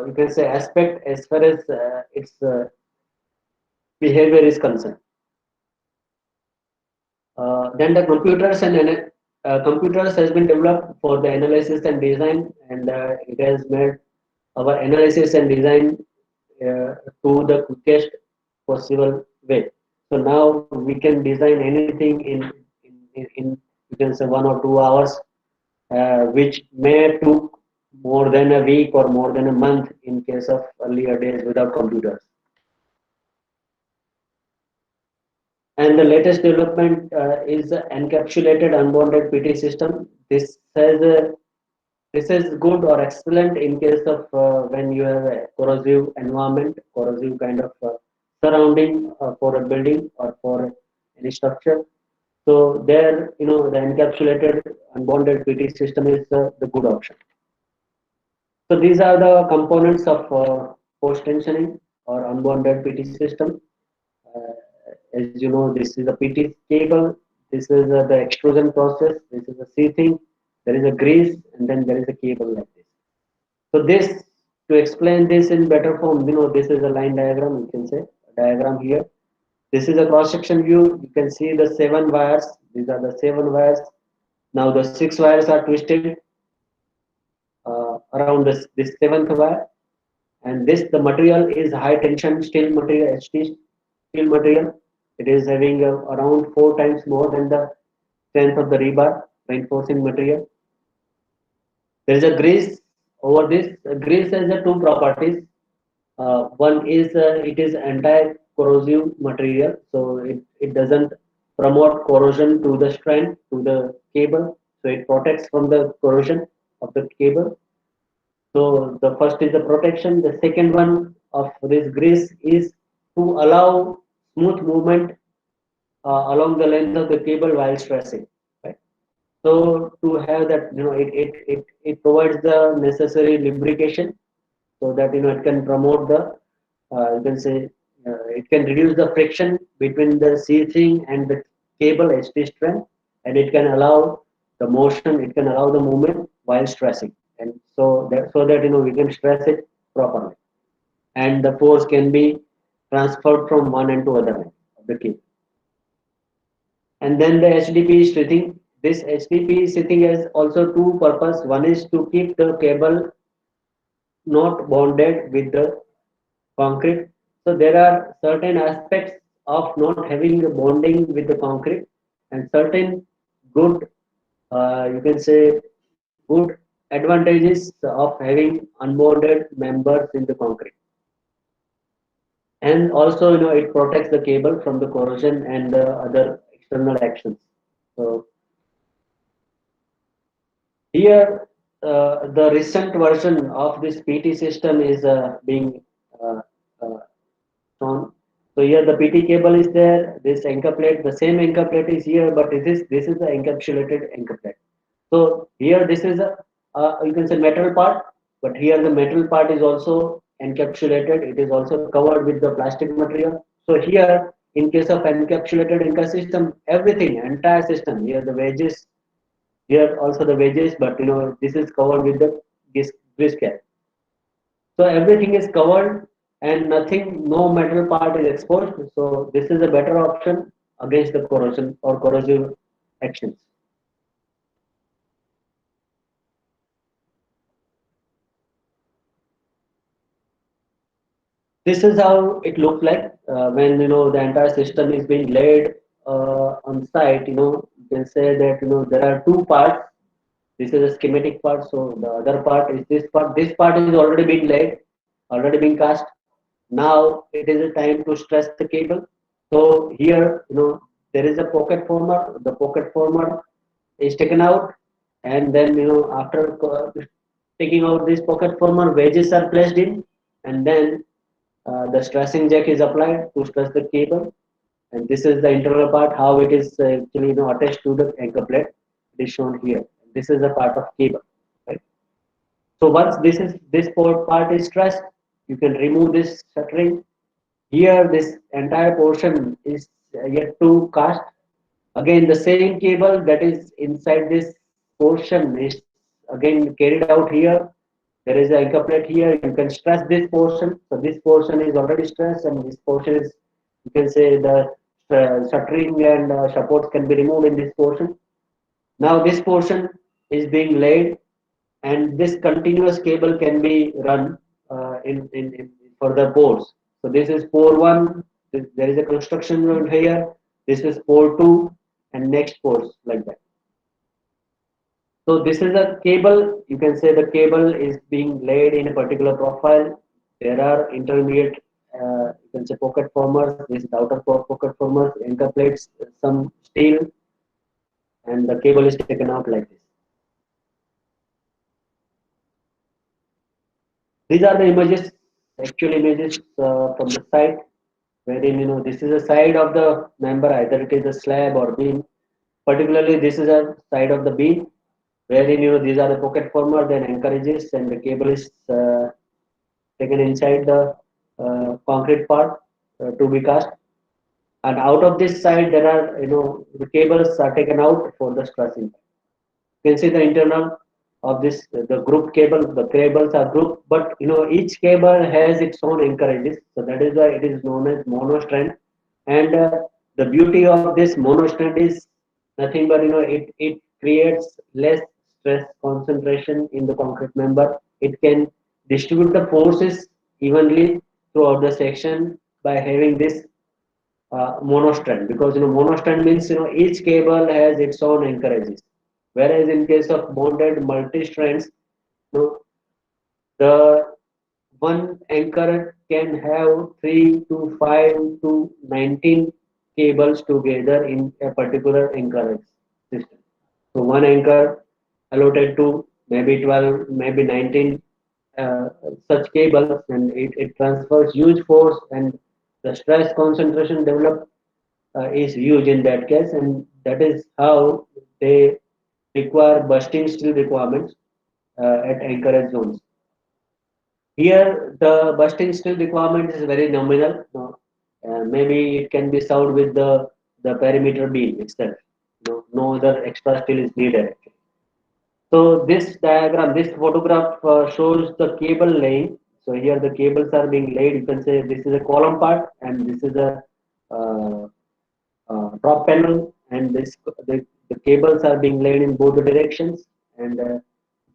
you can say aspect as far as its behavior is concerned. Then the computers and computers has been developed for the analysis and design, and it has made our analysis and design to the quickest possible way. So now we can design anything in you can say 1 or 2 hours, which may took more than a week or more than a month in case of earlier days without computers. And the latest development is the encapsulated unbonded PT system. This is good or excellent in case of when you have a corrosive environment, corrosive kind of surrounding for a building or for any structure. So there, the encapsulated unbonded PT system is the good option. So these are the components of post tensioning or unbonded PT system. As you know, this is a PT cable. This is the extrusion process. This is a sheathing. There is a grease, and then there is a cable like this. So this, to explain this in better form, this is a line diagram. You can say a diagram here. This is a cross section view. You can see the 7 wires. These are the 7 wires. Now the 6 wires are twisted around this 7th wire, and the material is high tension steel material, HT steel material. It is having around 4 times more than the strength of the rebar, reinforcing material. There is a grease over this. Grease has 2 properties. One is it is anti-corrosive material, so it doesn't promote corrosion to the strand, to the cable, so it protects from the corrosion of the cable. So the first is the protection. The second one of this grease is to allow smooth movement along the length of the cable while stressing. Right. So to have that, it provides the necessary lubrication, so that it can promote the you can say it can reduce the friction between the sheathing and the cable HT strand, and it can allow the motion, it can allow the movement while stressing, and so that we can stress it properly, and the force can be transferred from one end to other end of the cable. And then the HDPE sheathing. This HDPE sheathing has also 2 purposes. One is to keep the cable not bonded with the concrete. So there are certain aspects of not having the bonding with the concrete, and certain good, you can say, good advantages of having unbonded members in the concrete. And also, it protects the cable from the corrosion and other external actions. So here, the recent version of this PT system is being shown. So here the PT cable is there. This anchor plate, the same anchor plate is here, but this is the encapsulated anchor plate. So here this is a you can say metal part, but here the metal part is also encapsulated. It is also covered with the plastic material. So here in case of encapsulated anchor system, everything, entire system, here the wedges, here also the wedges, but this is covered with the grease cap. So everything is covered and nothing, no metal part is exposed. So this is a better option against the corrosion or corrosive actions. This is how it looks like when the entire system is being laid on site. You can say that there are two parts. This is a schematic part, so the other part is this part. This part is already been laid, already been cast. Now it is a time to stress the cable. So here, there is a pocket former. The pocket former is taken out, and then after taking out this pocket former, wedges are placed in, and then the stressing jack is applied to stress the cable. And this is the internal part, how it is actually attached to the anchor plate. It is shown here. This is a part of cable, right? So once this part is stressed, you can remove this shuttering. Here, this entire portion is yet to cast. Again, the same cable that is inside this portion is again carried out here. There is an anchor plate here. You can stress this portion. So this portion is already stressed, and this portion is, you can say, the shuttering and supports can be removed in this portion. Now this portion is being laid, and this continuous cable can be run in further pores. So this is pore 1, there is a construction node here, this is pore 2, and next pores like that. So this is a cable, you can say the cable is being laid in a particular profile. There are intermediate, you can say pocket formers, this is the outer pocket formers, anchor plates, some steel, and the cable is taken out like this. These are the images, actual images from the site, wherein this is a side of the member, either it is a slab or beam. Particularly, this is a side of the beam, wherein these are the pocket formers and anchorages, and the cable is taken inside the concrete part to be cast. And out of this side, there are the cables are taken out for the stressing. You can see the internal of this, the group cable. The cables are grouped, but each cable has its own anchorages, so that is why it is known as monostrand. And the beauty of this monostrand is nothing but it creates less stress concentration in the concrete member. It can distribute the forces evenly throughout the section by having this monostrand, because monostrand means each cable has its own anchorages, whereas in case of bonded multi-strands, the one anchor can have 3 to 5 to 19 cables together in a particular anchorage system. So one anchor allotted to maybe 12, maybe 19 such cables, and it transfers huge force, and the stress concentration developed is huge in that case, and that is how they require bursting steel requirements at anchorage zones. Here, the bursting steel requirement is very nominal. Maybe it can be served with the perimeter beam itself. No other extra steel is needed. So this diagram, this photograph shows the cable laying. So here the cables are being laid. You can say this is a column part, and this is a drop panel, and the cables are being laid in both the directions. And you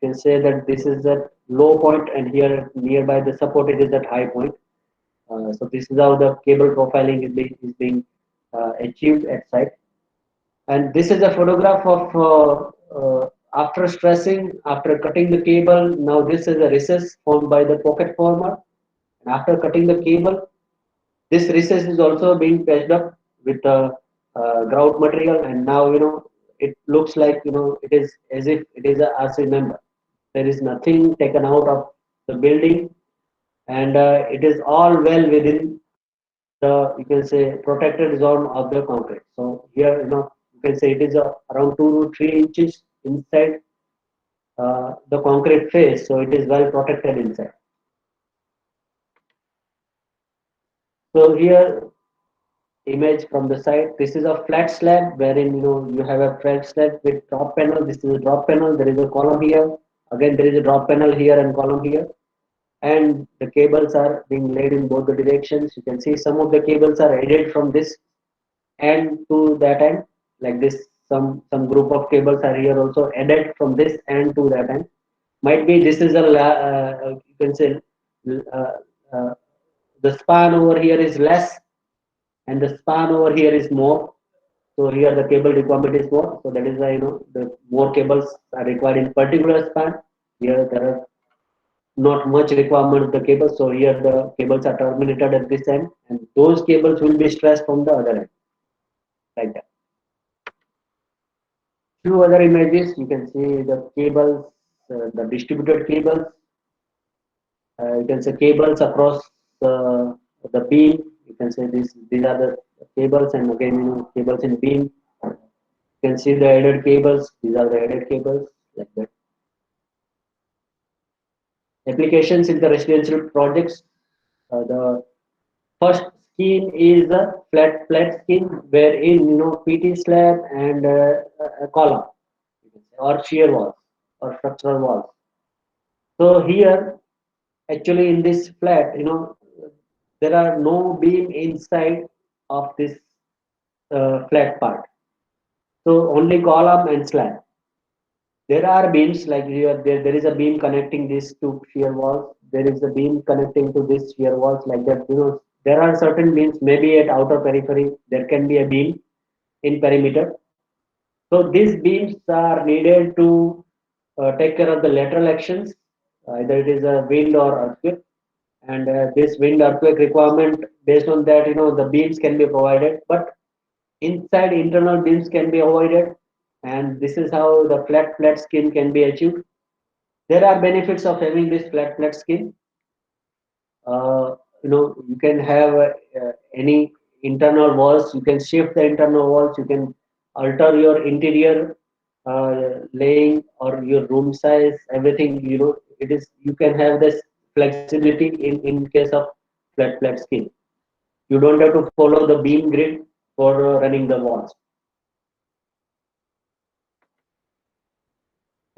can say that this is at low point, and here nearby the support it is at high point. So this is how the cable profiling is being achieved at site. And this is a photograph of after stressing, after cutting the cable. Now this is a recess formed by the pocket former, and after cutting the cable, this recess is also being patched up with the grout material, and now it looks like it is as if it is a RC member. There is nothing taken out of the building, and it is all well within the, you can say, protected zone of the concrete. So here you can say it is around 2 to 3 inches inside the concrete face, so it is well protected inside. So here image from the side. This is a flat slab wherein you have a flat slab with drop panel. This is a drop panel. There is a column here. Again, there is a drop panel here and column here. And the cables are being laid in both the directions. You can see some of the cables are added from this end to that end, like this. Some group of cables are here also added from this end to that end. Might be this is you can say uh, uh, the span over here is less and the span over here is more. So here the cable requirement is more. So that is why the more cables are required in particular span. Here there are not much requirement of the cable. So here the cables are terminated at this end, and those cables will be stressed from the other end, like that. Few other images you can see the cables, the distributed cables. You can say cables across the beam. You can say these are the cables, and again cables in beam. You can see the added cables. These are the added cables, like that. Applications in the residential projects. The first scheme is a flat scheme wherein PT slab and a column, you can say, or shear walls or structural walls. So here actually in this flat, there are no beam inside of this flat part. So only column and slab. There are beams like here. There is a beam connecting these two shear walls. There is a beam connecting to this shear walls, like that. There are certain beams. Maybe at outer periphery there can be a beam in perimeter. So these beams are needed to take care of the lateral actions. Either it is a wind or earthquake, and this wind earthquake requirement, based on that, the beams can be provided, but inside internal beams can be avoided, and this is how the flat skin can be achieved. There are benefits of having this flat skin. You can have any internal walls. You can shift the internal walls. You can alter your interior laying or your room size. Everything, it is, you can have this flexibility in case of flat skin. You don't have to follow the beam grid for running the walls.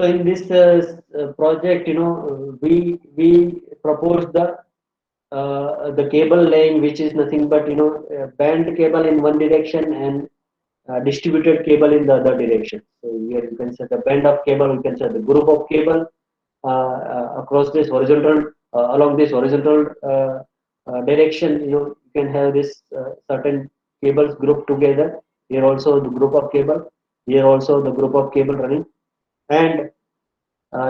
So in this project, we propose the cable laying, which is nothing but band cable in one direction and distributed cable in the other direction. So here you can set the band of cable. You can set the group of cable across this horizontal along this horizontal direction. You can have this certain cables grouped together. Here also the group of cable. Here also the group of cable running. And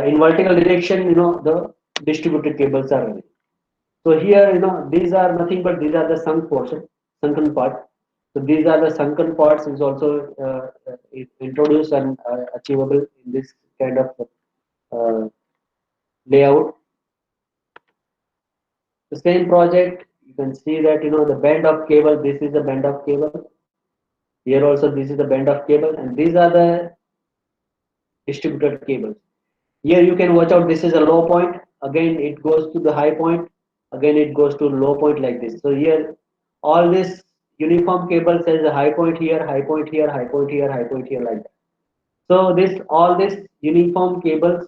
in vertical direction, the distributed cables are running. So here, these are nothing but these are the sunken part. So these are the sunken parts is also introduced and achievable in this kind of layout. The same project, you can see that the band of cable. This is the band of cable. Here also this is the band of cable, and these are the distributed cables. Here you can watch out. This is a low point. Again, it goes to the high point. Again, it goes to low point, like this. So here, all this uniform cable says a high point here, high point here, high point here, high point here, like that. So all this uniform cables,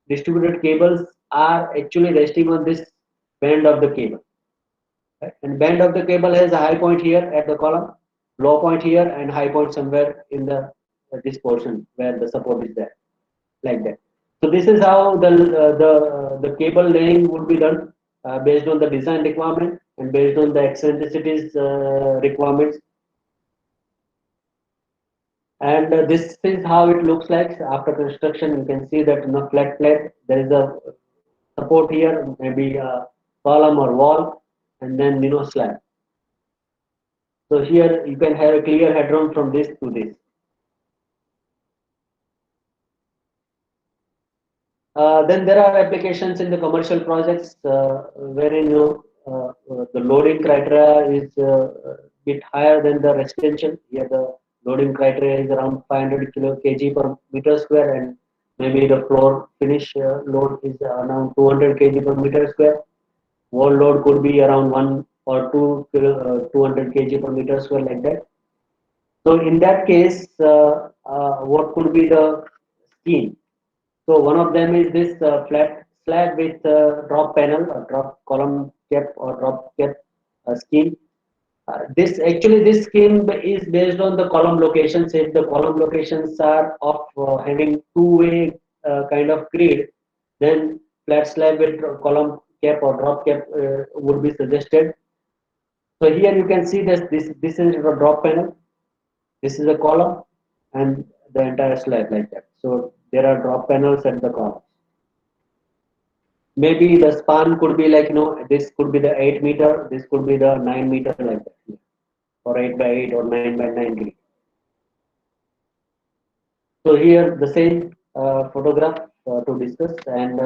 distributed cables, are actually resting on this band of the cable. Right? And band of the cable has a high point here at the column, low point here, and high point somewhere in the this portion where the support is there, like that. So this is how the cable laying would be done based on the design requirement and based on the eccentricities requirements. And this is how it looks like after construction. You can see that in a flat plate there is a support here, maybe a column or wall, and then slab. So here you can have a clear headroom from this to this. Then there are applications in the commercial projects wherein the loading criteria is a bit higher than the residential. Here the loading criteria is around 500 kg per meter square, and maybe the floor finish load is around 200 kg per meter square. Wall load could be around or 200 kg per meter square, like that. So in that case, what could be the scheme? So one of them is this flat slab with drop panel or drop column cap or drop cap scheme. This scheme is based on the column locations. If the column locations are of having two-way kind of grid, then flat slab with column cap or drop cap would be suggested. So here you can see this is a drop panel, this is a column, and the entire slab, like that. So there are drop panels at the column. Maybe the span could be like, this could be the 8 meter, this could be the 9 meter, like that, or 8 by 8 or 9 by 9 grid. So here the same photograph to discuss, and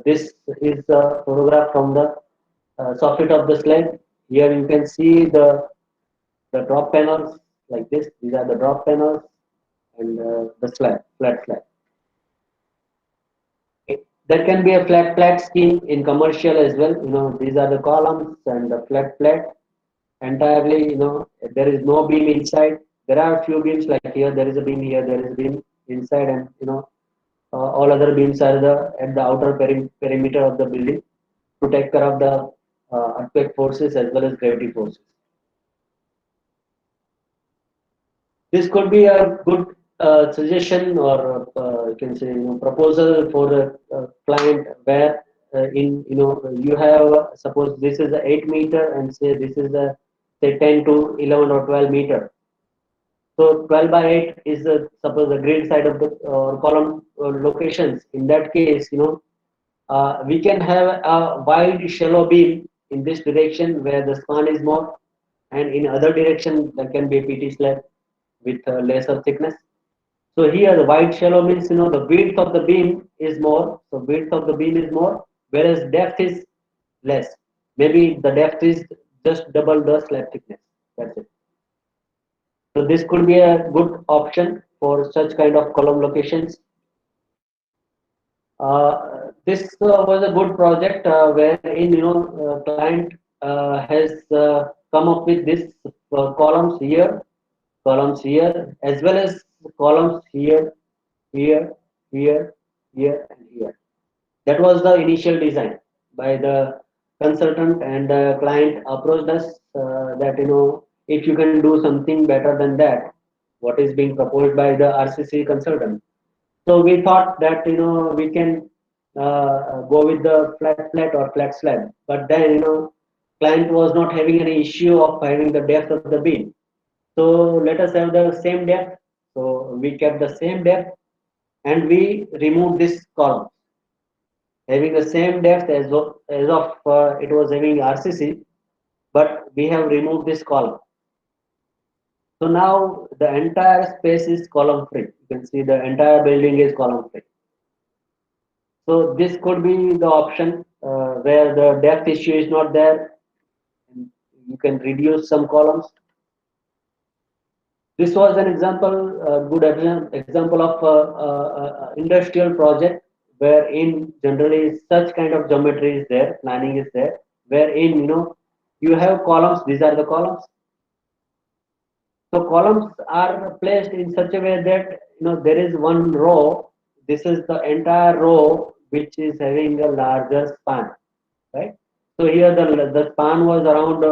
this is the photograph from the soffit of the slab. Here you can see the drop panels like this. These are the drop panels and the slab, flat slab. There can be a flat scheme in commercial as well. These are the columns and the flat entirely. There is no beam inside. There are a few beams, like here there is a beam, here there is a beam inside, and all other beams are at the outer perimeter of the building to take care of the earthquake forces as well as gravity forces. This could be a good suggestion, or you can say proposal for a client, where you have, suppose this is a 8 meter, and say this is a, say, 10 to 11 or 12 meter. So 12 by 8 is suppose the grid side of the column locations. In that case, we can have a wide shallow beam in this direction where the span is more, and in other direction there can be a PT slab with lesser thickness. So here the wide shallow means the width of the beam is more. So width of the beam is more, whereas depth is less. Maybe the depth is just double the slab thickness. That's it. So this could be a good option for such kind of column locations. This was a good project wherein client has come up with this columns here, as well as columns here, here, here, here, and here. That was the initial design by the consultant, and the client approached us that if you can do something better than that, what is being proposed by the RCC consultant. So we thought that we can go with the flat or flat slab, but then client was not having any issue of having the depth of the beam. So let us have the same depth. So we kept the same depth, and we removed this column having the same depth as of it was having RCC, but we have removed this column. So now the entire space is column free. You can see the entire building is column free. So this could be the option where the depth issue is not there. You can reduce some columns. This was an example, good example of industrial project wherein generally such kind of geometry is there, planning is there, wherein you have columns. These are the columns. So columns are placed in such a way that there is one row. This is the entire row which is having a larger span, right? So here the span was around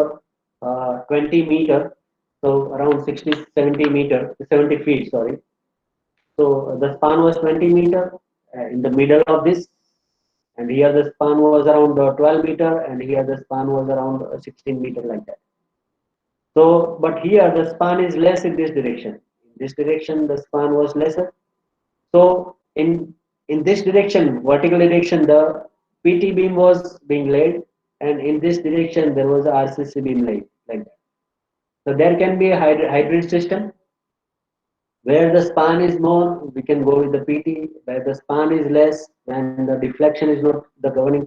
20 meter, so around 70 feet, sorry. So the span was 20 meter in the middle of this, and here the span was around 12 meter, and here the span was around 16 meter, like that. So, but here the span is less in this direction. In this direction, the span was lesser. So in this direction, vertical direction, the PT beam was being laid, and in this direction there was a RCC beam laid, like that. So there can be a hybrid system where the span is more, we can go with the PT. Where the span is less, and the deflection is not the governing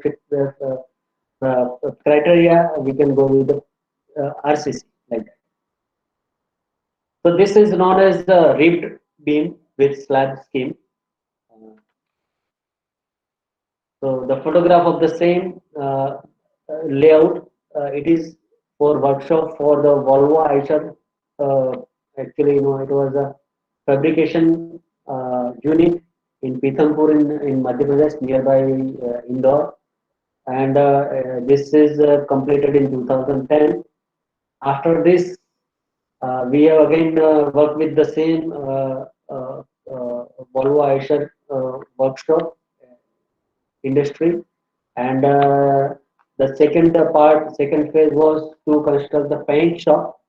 criteria, we can go with the RCC, like that. So this is known as the ribbed beam with slab scheme. So the photograph of the same layout, it is for workshop for the Volvo Eicher. Actually, it was a fabrication unit in Pithampur in Madhya Pradesh, nearby Indore, and this is completed in 2010. After this, we have again worked with the same Volvo Eicher workshop industry, and second phase was to construct the paint shop,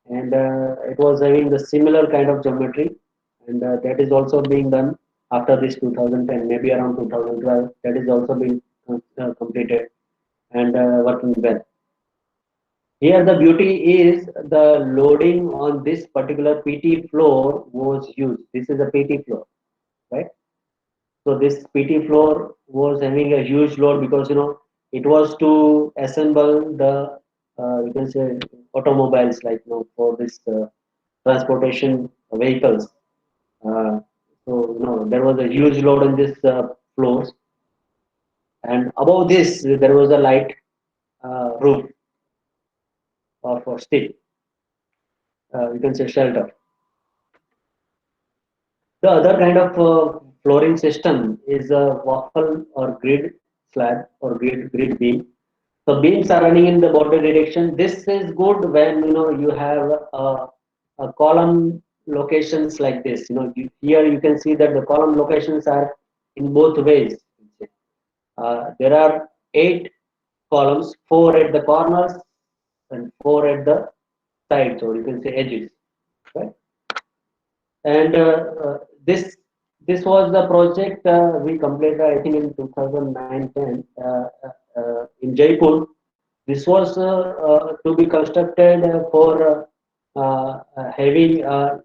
and it was having the similar kind of geometry, and that is also being done after this 2010, maybe around 2012. That is also being completed and working well. Here the beauty is the loading on this particular PT floor was used. This is a PT floor, right? So this PT floor was having a huge load because it was to assemble the you can say automobiles, like for this transportation vehicles. So there was a huge load on this floors, and above this there was a light roof or steel. You can say shelter. The other kind of flooring system is a waffle or grid slab or grid beam. So beams are running in the border direction. This is good when you have a column locations like this. Here you can see that the column locations are in both ways. There are 8 columns, 4 at the corners and 4 at the sides, or you can say edges, right? And this was the project we completed, I think, in 2009-10 in Jaipur. This was to be constructed for having a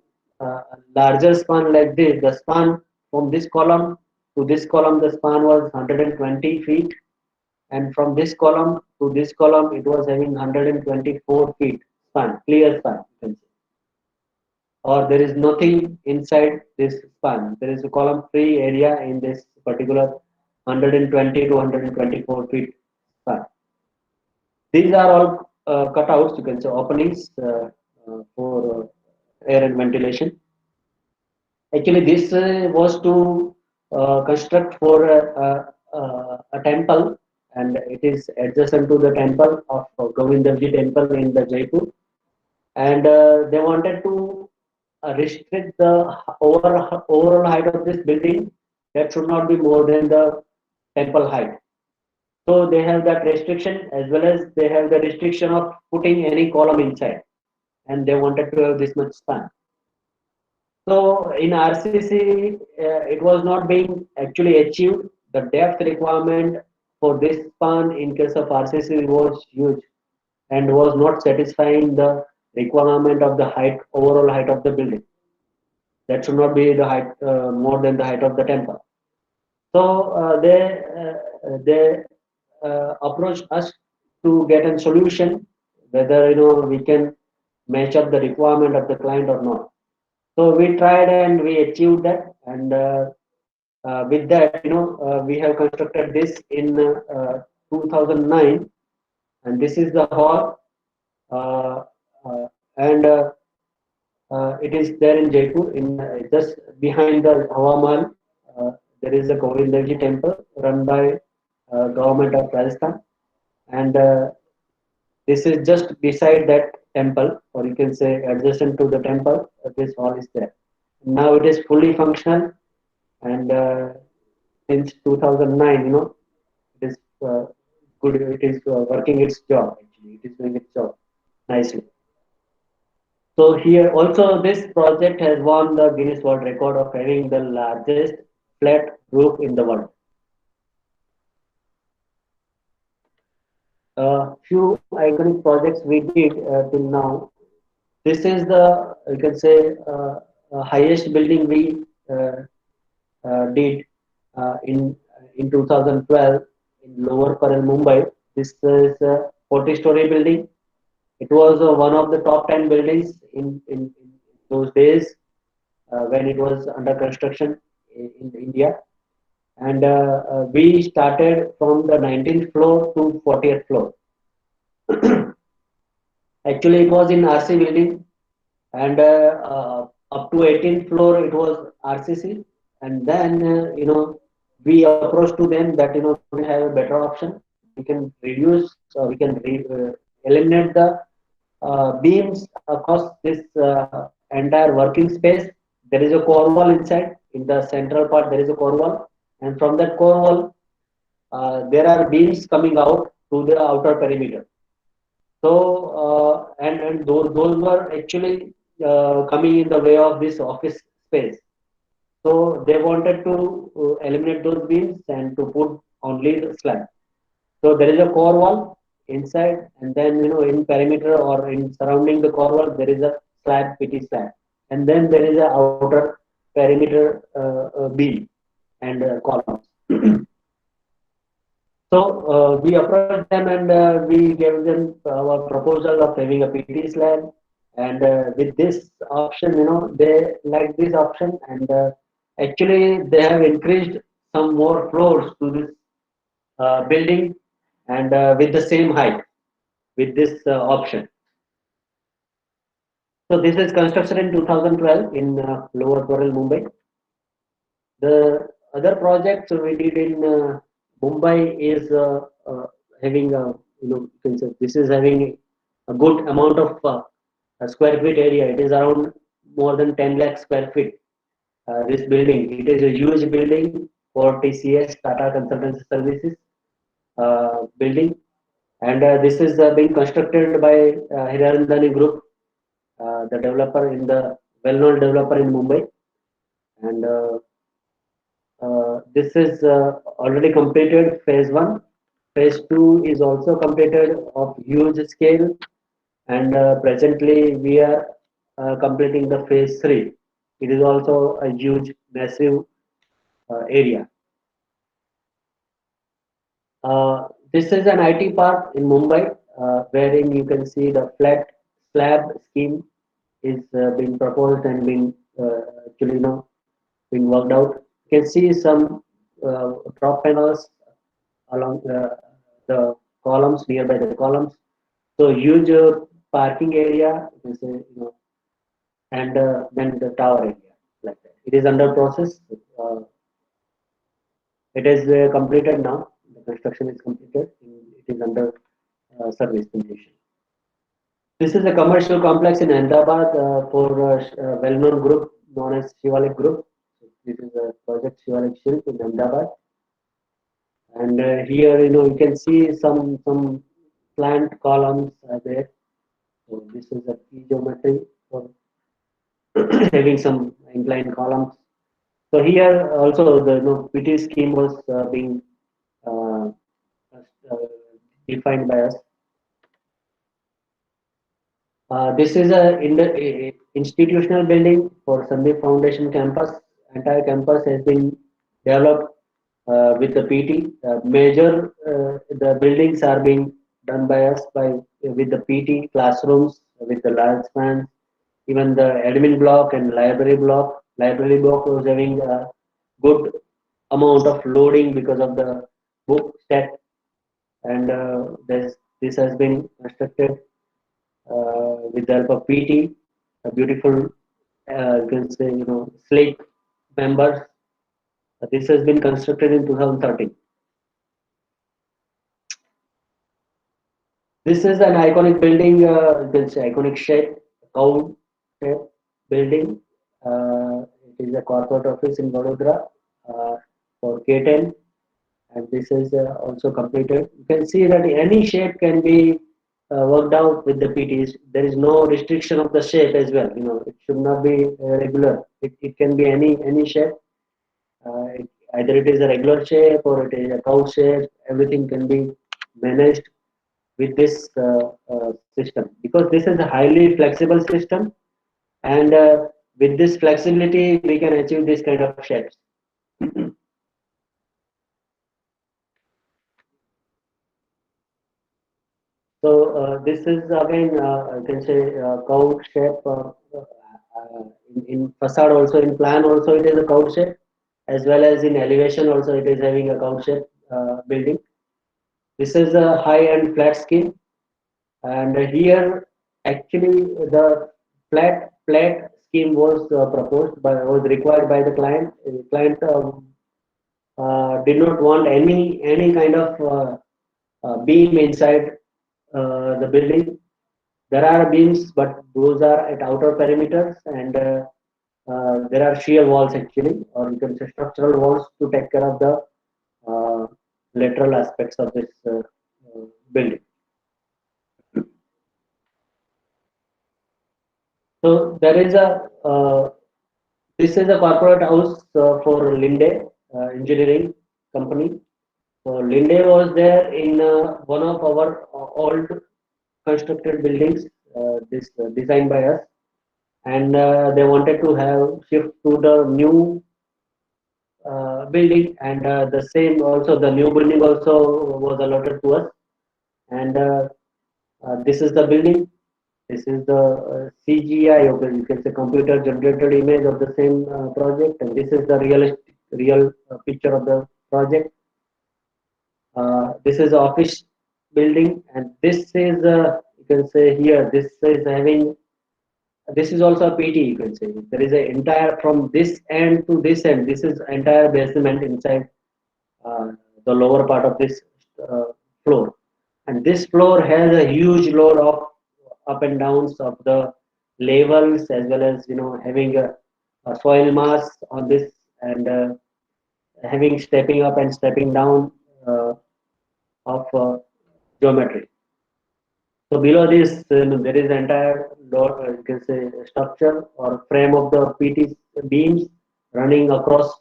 larger span like this. The span from this column to this column, the span was 120 feet, and from this column to this column, it was having 124 feet span, clear span, you can say. Or there is nothing inside this span. There is a column free area in this particular 120 to 124 feet span. These are all cutouts, you can say openings for air and ventilation. Actually, this was to construct for a temple, and it is adjacent to the temple of Govindamji temple in the Jaipur. And they wanted to restrict the overall height of this building. That should not be more than the temple height. So they have that restriction, as well as they have the restriction of putting any column inside, and they wanted to have this much span. So in RCC, it was not being actually achieved. The depth requirement for this span in case of RCC was huge and was not satisfying the requirement of the overall height of the building. That should not be the height more than the height of the temple. So they approached us to get a solution, whether we can match up the requirement of the client or not. So we tried and we achieved that, and with that, we have constructed this in 2009, and this is the hall, and it is there in Jaipur, in just behind the Hawa Mahal. There is a Govindamji temple run by government of Rajasthan, and this is just beside that temple, or you can say adjacent to the temple. This hall is there. Now it is fully functional, and since 2009, it is good. It is working its job. Actually, it is doing its job nicely. So here also this project has won the Guinness World Record of having the largest flat roof in the world. Few iconic projects we did till now. This is the, you can say, highest building we did in 2012 in Lower Parel, Mumbai. This is a 40-story building. It was one of the top 10 buildings in those days when it was under construction in India. And we started from the 19th floor to 40th floor. Actually, it was in RC building, and up to 18th floor it was RCC, and then we approached to them that we have a better option. We can reduce, we can eliminate the beams across this entire working space. There is a core wall inside. In the central part, there is a core wall, and from that core wall, there are beams coming out to the outer perimeter. So, and those were actually coming in the way of this office space. So they wanted to eliminate those beams and to put only the slab. So there is a core wall inside, and then in perimeter or in surrounding the core wall there is a slab, PT slab, and then there is a outer perimeter beam and columns. So we approached them and we gave them our proposal of having a PT slab, and with this option, they like this option, and actually they have increased some more floors to this building, and with the same height with this option. So this is construction in 2012 in Lower Parel, Mumbai. The other project we did in Mumbai is having you can say this is having a good amount of square feet area. It is around more than 10 lakh square feet. This building, it is a huge building for TCS, Tata Consultancy Services building, and this is being constructed by Hirarandani Group, the developer in the well-known developer in Mumbai, and this is already completed phase one. Phase two is also completed of huge scale, and presently we are completing the phase three. It is also a huge, massive area. This is an IT park in Mumbai, wherein you can see the flat slab scheme is being proposed and being actually being worked out. You can see some drop panels along the columns, nearby the columns. So huge parking area, you can say, and then the tower area like that. It is under process. It is completed now. The construction is completed. It is under service completion. This is a commercial complex in Ahmedabad for a well-known group known as Shivalik Group. This is a project Shivalik Shilp in Ahmedabad. And here, you can see some plant columns are there. So this is a key geometry for having some inclined columns. So here also the PT scheme was being uh, uh, defined by us. This is a institutional building for Sandeep Foundation campus. Entire campus has been developed with the PT. The buildings are being done by us with the PT classrooms, with the large fans, even the admin block and library block. Library block was having a good amount of loading because of the book set, and this has been constructed with the help of PT, a beautiful, you can say, slate members. This has been constructed in 2013. This is an iconic building, you can say iconic shape, cow shape building. It is a corporate office in Vadodara for K10, and this is also completed. You can see that any shape can be worked out with the PTs. There is no restriction of the shape as well. It should not be regular. It can be any shape. Either it is a regular shape or it is a cow shape. Everything can be managed with this system, because this is a highly flexible system, and with this flexibility we can achieve this kind of shapes. So this is again, you can say, cow shape. In facade also, in plan also, it is a cow shape, as well as in elevation also, it is having a cow shape building. This is a high-end flat scheme, and here actually the flat scheme was was required by the client. The client did not want any kind of beam inside the building. There are beams, but those are at outer perimeters, and there are shear walls actually, or you can say structural walls to take care of the lateral aspects of this building. So there is a this is a corporate house for Linde engineering company. So Linde was there in one of our old constructed buildings, this designed by us, and they wanted to have shift to the new building, and the same also the new building also was allotted to us, and this is the building. This is the CGI, or you can say computer generated image of the same project, and this is the real picture of the project. This is office building, and this is you can say here this is having, this is also a PT, you can say. There is an entire from this end to this end. This is entire basement inside the lower part of this uh, floor, and this floor has a huge load of up and downs of the levels, as well as having a soil mass on this, and having stepping up and stepping down of geometry. So below this, there is entire load, you can say structure or frame of the PT beams running across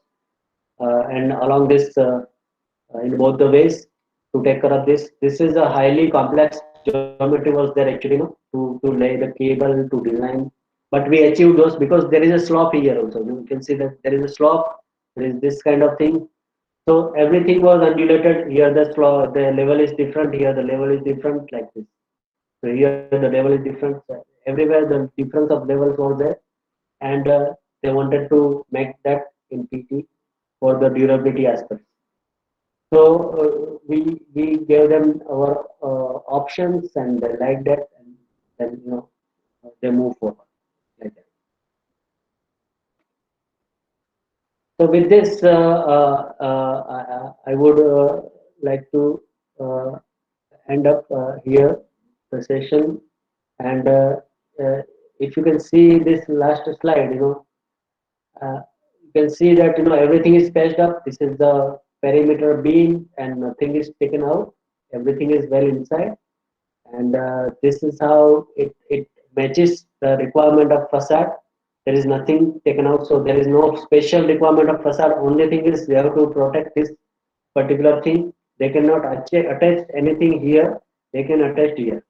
and along this in both the ways to take care of this. This is a highly complex geometry was there actually, to lay the cable, to design. But we achieved those because there is a slope here also. You can see that there is a slope. There is this kind of thing. So everything was undulated. Here the slope, the level is different. Here the level is different, like this. So here the level is different. Everywhere the difference of levels was there, and they wanted to make that in PT for the durability aspect. So we gave them our options, and they liked that, and then they move forward like that. So with this, I would like to end up here the session, and uh, if you can see this last slide, you can see that everything is patched up. This is the perimeter beam, and nothing is taken out. Everything is well inside, and this is how it matches the requirement of facade. There is nothing taken out, so there is no special requirement of facade. Only thing is they have to protect this particular thing. They cannot attach anything here. They can attach here.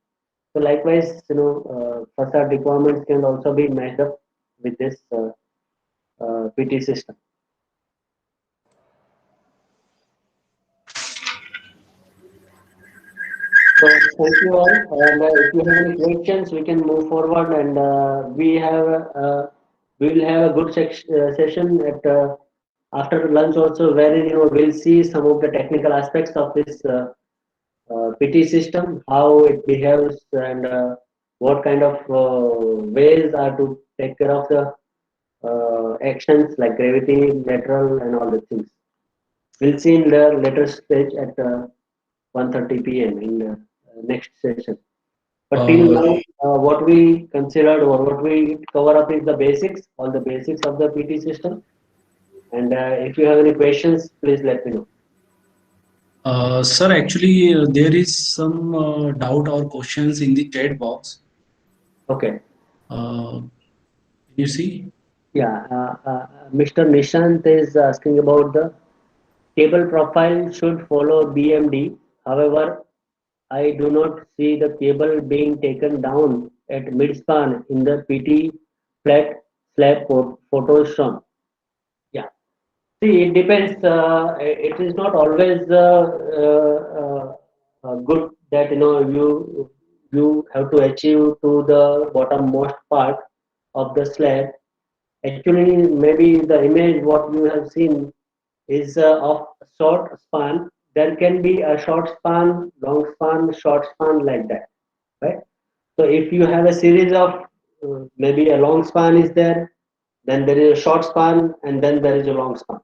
So likewise, facade requirements can also be matched up with this PT system. So thank you all. And if you have any questions, we can move forward. And we will have a good session at after lunch also, where we'll see some of the technical aspects of this PT system, how it behaves, and what kind of ways are to take care of the actions like gravity, lateral, and all the things. We'll see in the later stage at 1:30 p.m. in the next session. But till now, what we considered or what we cover up is the basics, all the basics of the PT system. And if you have any questions, please let me know. Sir, actually, there is some doubt or questions in the chat box. Okay. You see? Yeah. Mr. Nishant is asking about the cable profile should follow BMD. However, I do not see the cable being taken down at mid-span in the PT flat slab photos shown. Yeah. See, it depends. It is not always good that you have to achieve to the bottommost part of the slab. Actually, maybe the image what you have seen is of short span. There can be a short span, long span, short span, like that, right? So if you have a series of maybe a long span is there, then there is a short span, and then there is a long span,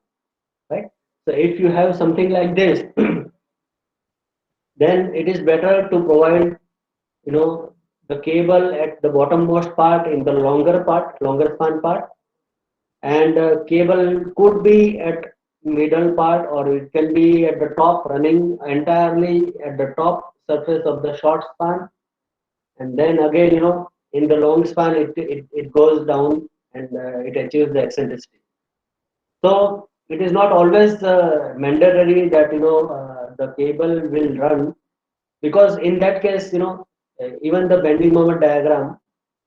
right? So if you have something like this, then it is better to provide, the cable at the bottommost part in the longer span part, and cable could be at middle part, or it can be at the top, running entirely at the top surface of the short span, and then again, in the long span it goes down, and it achieves the eccentricity. So it is not always mandatory that the cable will run, because in that case, even the bending moment diagram,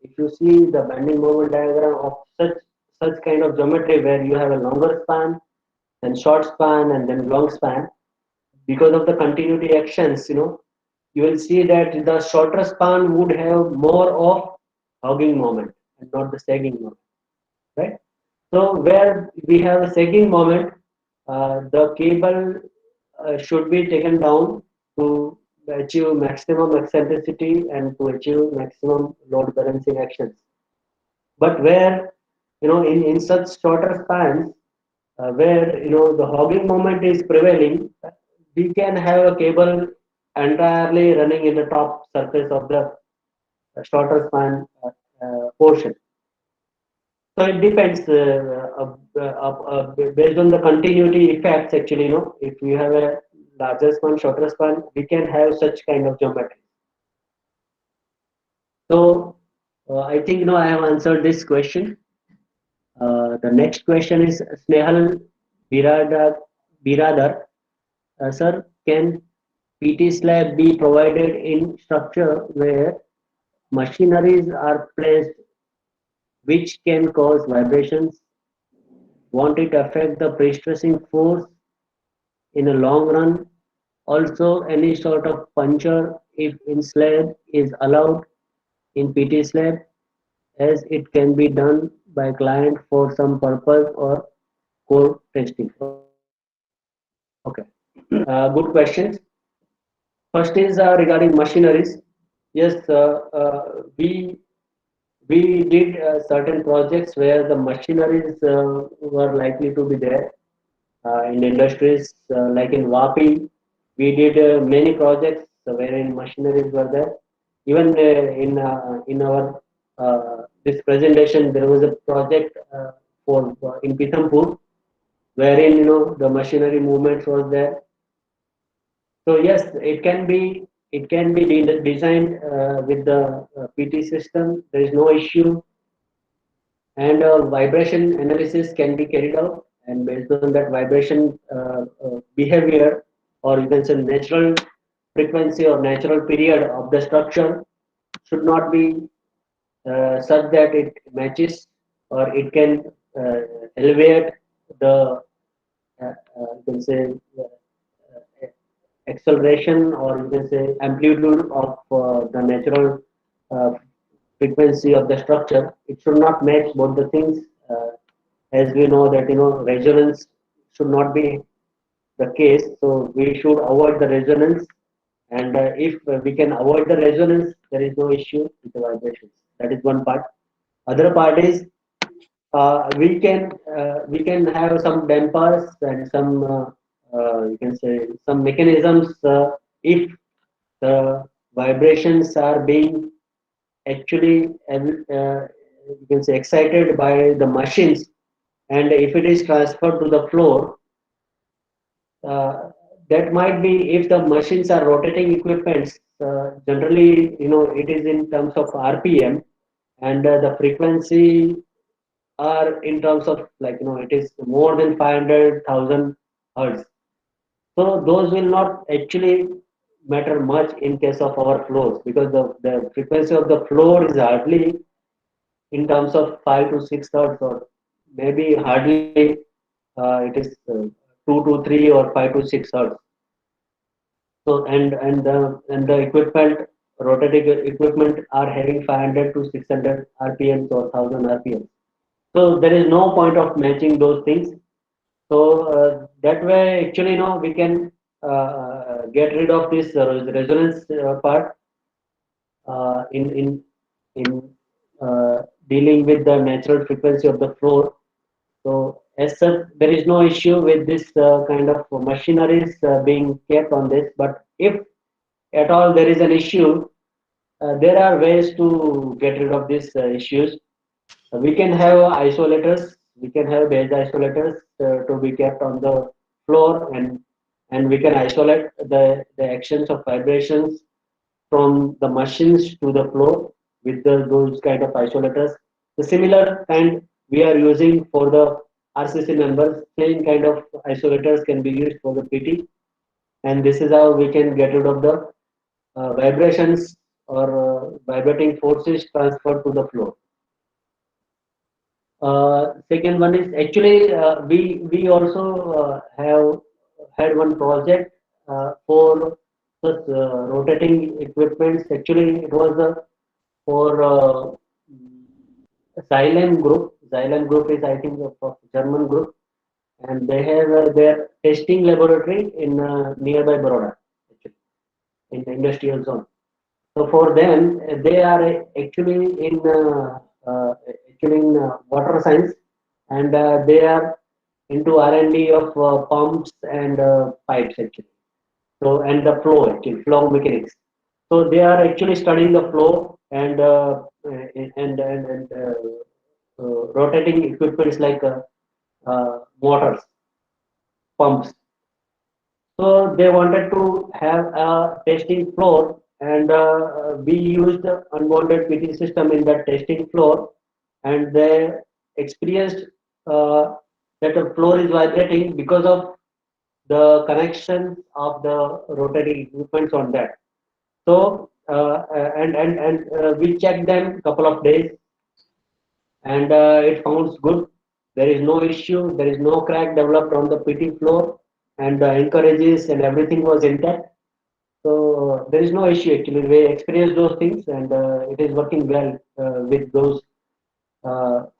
if you see the bending moment diagram of such kind of geometry where you have a longer span, then short span, and then long span, because of the continuity actions, you will see that the shorter span would have more of hogging moment and not the sagging moment, right? So where we have a sagging moment, the cable should be taken down to achieve maximum eccentricity and to achieve maximum load balancing actions. But where, in such shorter spans, where the hogging moment is prevailing, we can have a cable entirely running in the top surface of the shorter span portion. So it depends based on the continuity effects. Actually, if you have a larger span, shorter span, we can have such kind of geometry. So I think I have answered this question. The next question is Snehal Biradar. Sir, can PT slab be provided in structure where machineries are placed which can cause vibrations? Won't it affect the pre-stressing force in a long run? Also, any sort of puncture if in slab is allowed in PT slab, as it can be done by client for some purpose or core testing. Okay, good questions. First is regarding machineries. Yes, we did certain projects where the machineries were likely to be there in industries, like in Vapi. We did many projects wherein machineries were there. Even in our this presentation, there was a project for in Pithampur, wherein the machinery movements was there. So yes, it can be designed with the PT system. There is no issue, and vibration analysis can be carried out, and based on that vibration behavior, or you can say natural frequency or natural period of the structure, should not be such that it matches, or it can uh, elevate the you can say acceleration, or you can say amplitude of the natural uh, frequency of the structure. It should not match both the things, as we know that resonance should not be the case. So we should avoid the resonance, and if we can avoid the resonance, there is no issue with the vibrations. That is one part. Other part is we can have some dampers and some you can say some mechanisms if the vibrations are being actually you can say excited by the machines, and if it is transferred to the floor, uh, that might be if the machines are rotating equipments. Generally, it is in terms of RPM, and the frequency are in terms of, like, it is more than 500,000 hertz. So those will not actually matter much in case of our floors, because the frequency of the floor is hardly in terms of 5 to 6 hertz, or maybe hardly it is 2 to 3 or 5 to 6 hertz. So and the rotating equipment are having 500 to 600 RPMs or 1000 RPMs. So there is no point of matching those things. So that way, actually, we can get rid of this resonance part. in dealing with the natural frequency of the floor. So as such, there is no issue with this kind of machineries being kept on this. But if at all there is an issue, there are ways to get rid of these issues. We can have isolators, we can have base isolators to be kept on the floor, and we can isolate the actions of vibrations from the machines to the floor with those kind of isolators. The similar kind we are using for the RCC members, same kind of isolators can be used for the PT, and this is how we can get rid of the vibrations or vibrating forces transferred to the floor. Second one is actually we also have had one project for such rotating equipments. Actually, it was for Xylem Group. Xylem Group is, I think, a German group, and they have their testing laboratory in nearby Baroda, actually, in the industrial zone. So for them, they are actually in water science, and they are into R&D of pumps and pipes actually. So and the flow actually, flow mechanics. So they are actually studying the flow and rotating equipments like motors, pumps. So they wanted to have a testing floor, and we used the unwanted PT system in that testing floor, and they experienced that the floor is vibrating because of the connection of the rotating equipments on that. So we checked them couple of days, and it sounds good. There is no issue. There is no crack developed on the PT floor, and the anchorages and everything was intact. So there is no issue actually. We experienced those things, and it is working well with those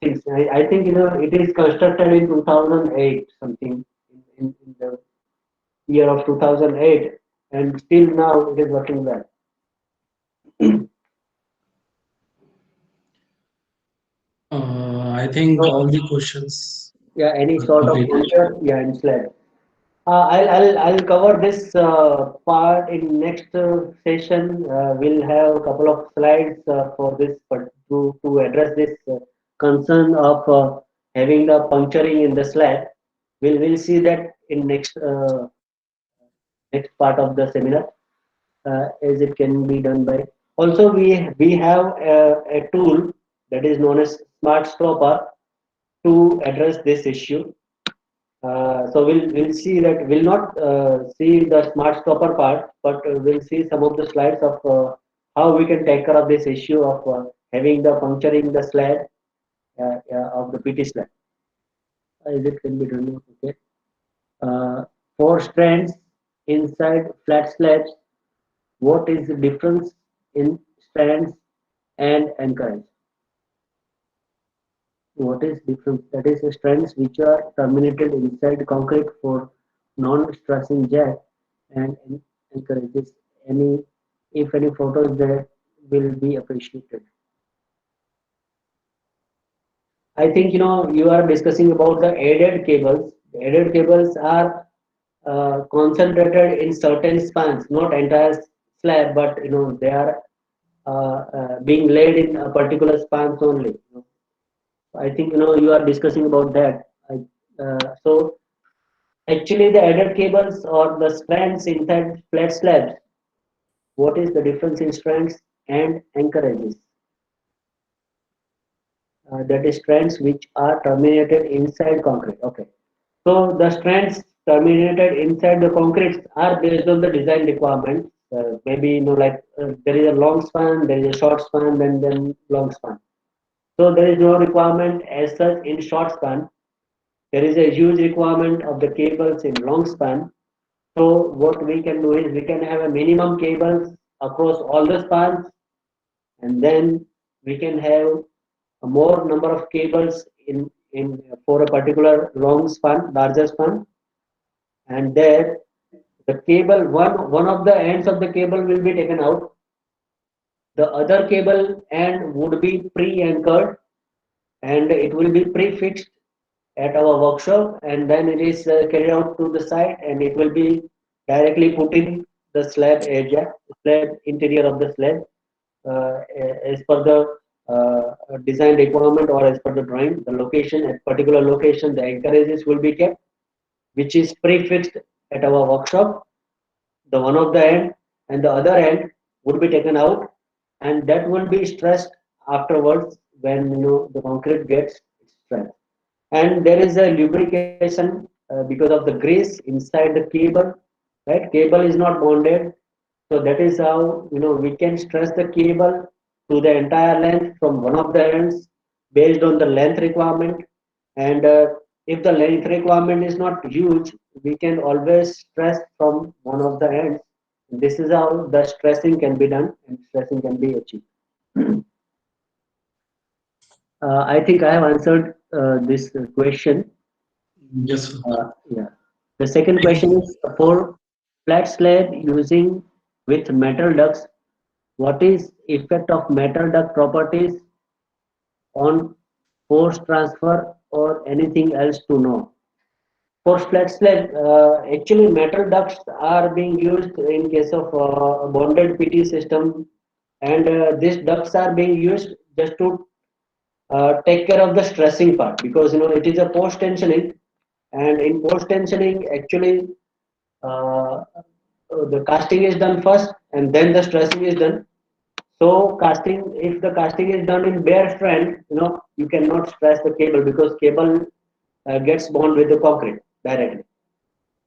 things. I think it is constructed in 2008 something in the year of 2008, and still now it is working well. I think So, all the questions yeah, any are sort of completed. answer, yeah, in slide. I'll cover this part in next session. We'll have a couple of slides for this, but to address this concern of having the puncturing in the slab. We'll see that in next part of the seminar, as it can be done by. Also, we have a tool that is known as Smart Stopper to address this issue. So we'll see that we'll not see the smart stopper part, but we'll see some of the slides of how we can take care of this issue of having the puncturing the slab of the PT slab. Is it can be done? Okay. Four strands inside flat slabs. What is the difference in strands and anchorage? What is difference? That is strands which are terminated inside concrete for non-stressing jack and encourages any if any photos there will be appreciated. I think you are discussing about the aided cables. The aided cables are concentrated in certain spans, not entire slab, but they are being laid in a particular spans only. I think you are discussing about that. So actually, the added cables or the strands inside flat slabs. What is the difference in strands and anchorages? That is strands which are terminated inside concrete. Okay. So the strands terminated inside the concrete are based on the design requirements. Maybe like there is a long span, there is a short span, then long span. So there is no requirement as such in short span. There is a huge requirement of the cables in long span. So what we can do is we can have a minimum cables across all the spans, and then we can have a more number of cables in for a particular long span, larger span, and there the cable one of the ends of the cable will be taken out. the other cable end would be pre-anchored and it will be prefixed at our workshop, and then it is carried out to the site and it will be directly put in the slab area, slab interior of the slab as per the design requirement or as per the drawing. The location, at particular location, the anchorages will be kept, which is prefixed at our workshop. The one of the end and the other end would be taken out, and that will be stressed afterwards when the concrete gets stressed. And there is a lubrication because of the grease inside the cable, right? Cable is not bonded, so that is how we can stress the cable to the entire length from one of the ends based on the length requirement. And if the length requirement is not huge, we can always stress from one of the ends. This is how the stressing can be done and stressing can be achieved. I think I have answered this question. Yes, sir. Yeah. The second question is for flat slab using with metal ducts, what is effect of metal duct properties on force transfer or anything else to know? For flat slab, actually metal ducts are being used in case of bonded PT system, and these ducts are being used just to take care of the stressing part, because it is a post tensioning, and in post tensioning actually uh, the casting is done first and then the stressing is done. So casting, if the casting is done in bare strand, you cannot stress the cable because cable gets bond with the concrete directly.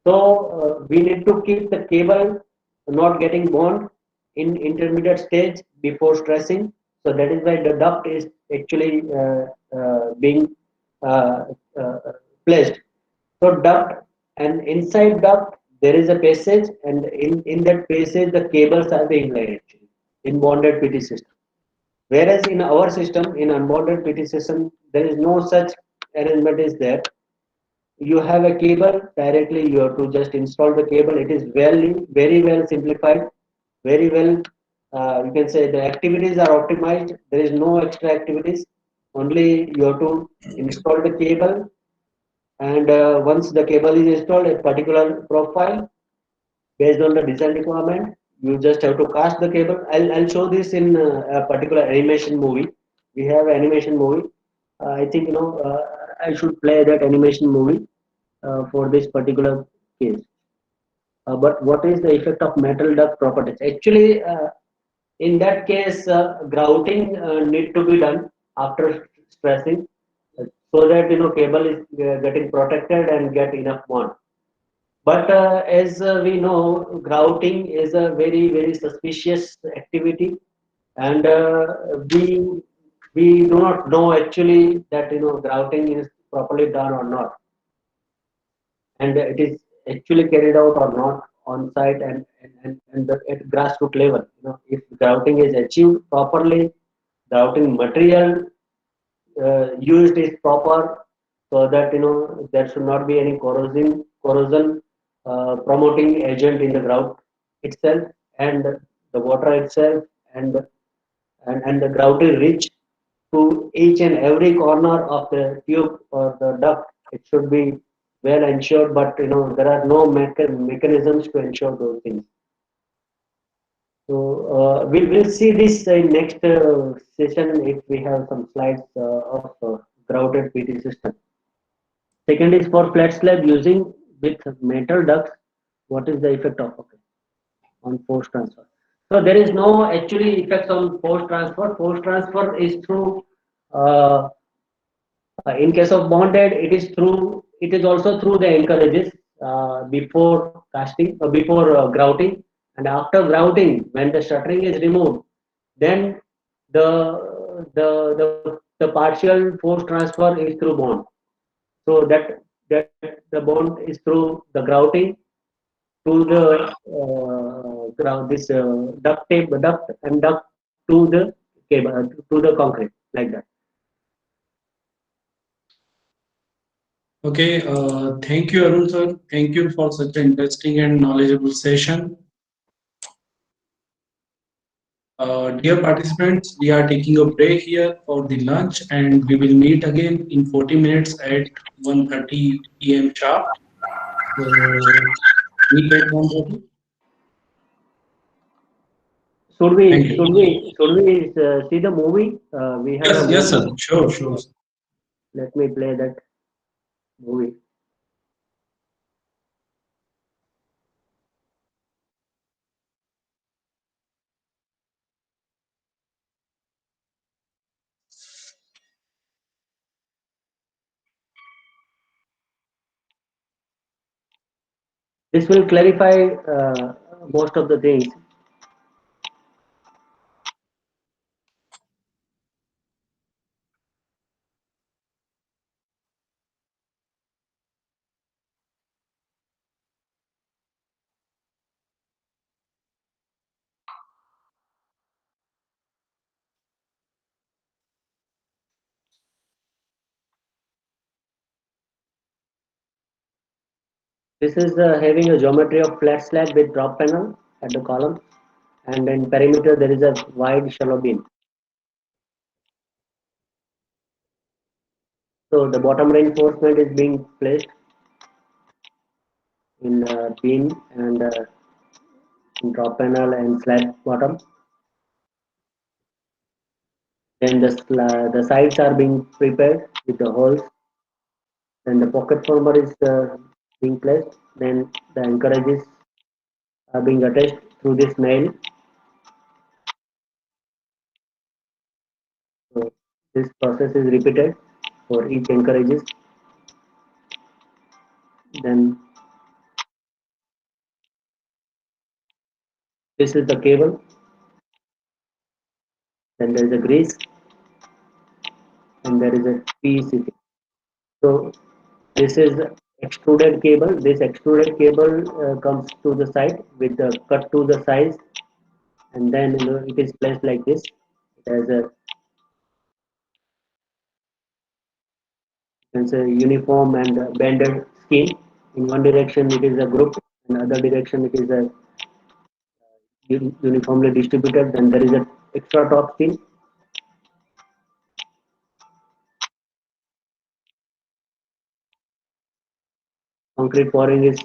So we need to keep the cable not getting bond in intermediate stage before stressing. So that is why the duct is actually being uh, uh, placed. So duct, and inside duct there is a passage, and in that passage the cables are being laid actually in bonded PT system. Whereas in our system, in unbonded PT system, there is no such arrangement is there. You have a cable directly, you have to just install the cable. It is very well simplified, very well, you can say the activities are optimized. There is no extra activities, only you have to install the cable, and once the cable is installed a particular profile based on the design requirement, you just have to cast the cable. I'll show this in a particular animation movie. We have an animation movie. I think I should play that animation movie for this particular case. But what is the effect of metal duct properties? Actually, in that case, grouting need to be done after stressing, so that cable is getting protected and get enough bond. But as we know, grouting is a very suspicious activity, and we do not know actually that grouting is properly done or not, and it is actually carried out or not on site, and at grassroots level. If grouting is achieved properly, grouting material used is proper, so that there should not be any corrosion promoting agent in the grout itself, and the water itself, and the grout is reach to each and every corner of the tube or the duct. It should be well ensured, but there are no mechanisms to ensure those things. So we will see this in next session if we have some slides of grouted PT system. Second is for flat slab using with metal ducts. What is the effect of on force transfer? So there is no actually effects on force transfer. Force transfer is through in case of bonded, it is also through the anchorages before casting, before grouting, and after grouting, when the shuttering is removed, then the partial force transfer is through bond. So that the bond is through the grouting to the ground, this duct and duct to the cable, to the concrete, like that. Okay, thank you, Arun sir. Thank you for such an interesting and knowledgeable session. Dear participants, we are taking a break here for the lunch and we will meet again in 40 minutes at 1:30 p.m. sharp. So, meet at 1:30. Should we Thank you. see the movie? We have a Yes, yes, sir. movie. Sure, sure. Let me play that movie. This will clarify most of the things. This is having a geometry of flat slab with drop panel at the column, and in perimeter there is a wide shallow beam. So the bottom reinforcement is being placed in beam and in drop panel and slab bottom. Then the sides are being prepared with the holes. Then the pocket former is being placed. Then the anchorages are being attached through this nail. So this process is repeated for each anchorages. Then this is the cable. Then there is a grease and there is a PECC. So this is extruded cable. This extruded cable comes to the side with the cut to the size, and then it is placed like this. It has a it's a uniform and banded skin. In one direction it is a group, in other direction it is a uniformly distributed. Then there is a extra top skin. Concrete pouring is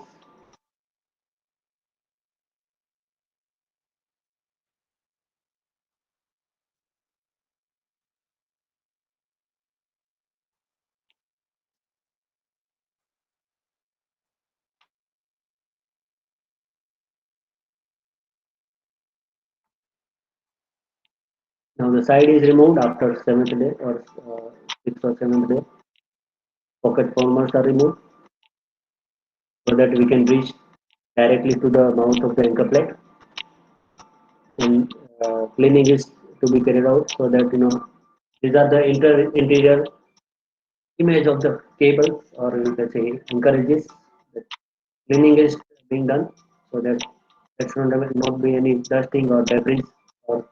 now the side is removed after 7th day or 6th or 7th day. Pocket formers are removed so that we can reach directly to the mouth of the anchor plate. And cleaning is to be carried out so that these are the interior image of the cable, or you can say encourages that cleaning is being done so that there will not be any dusting or debris or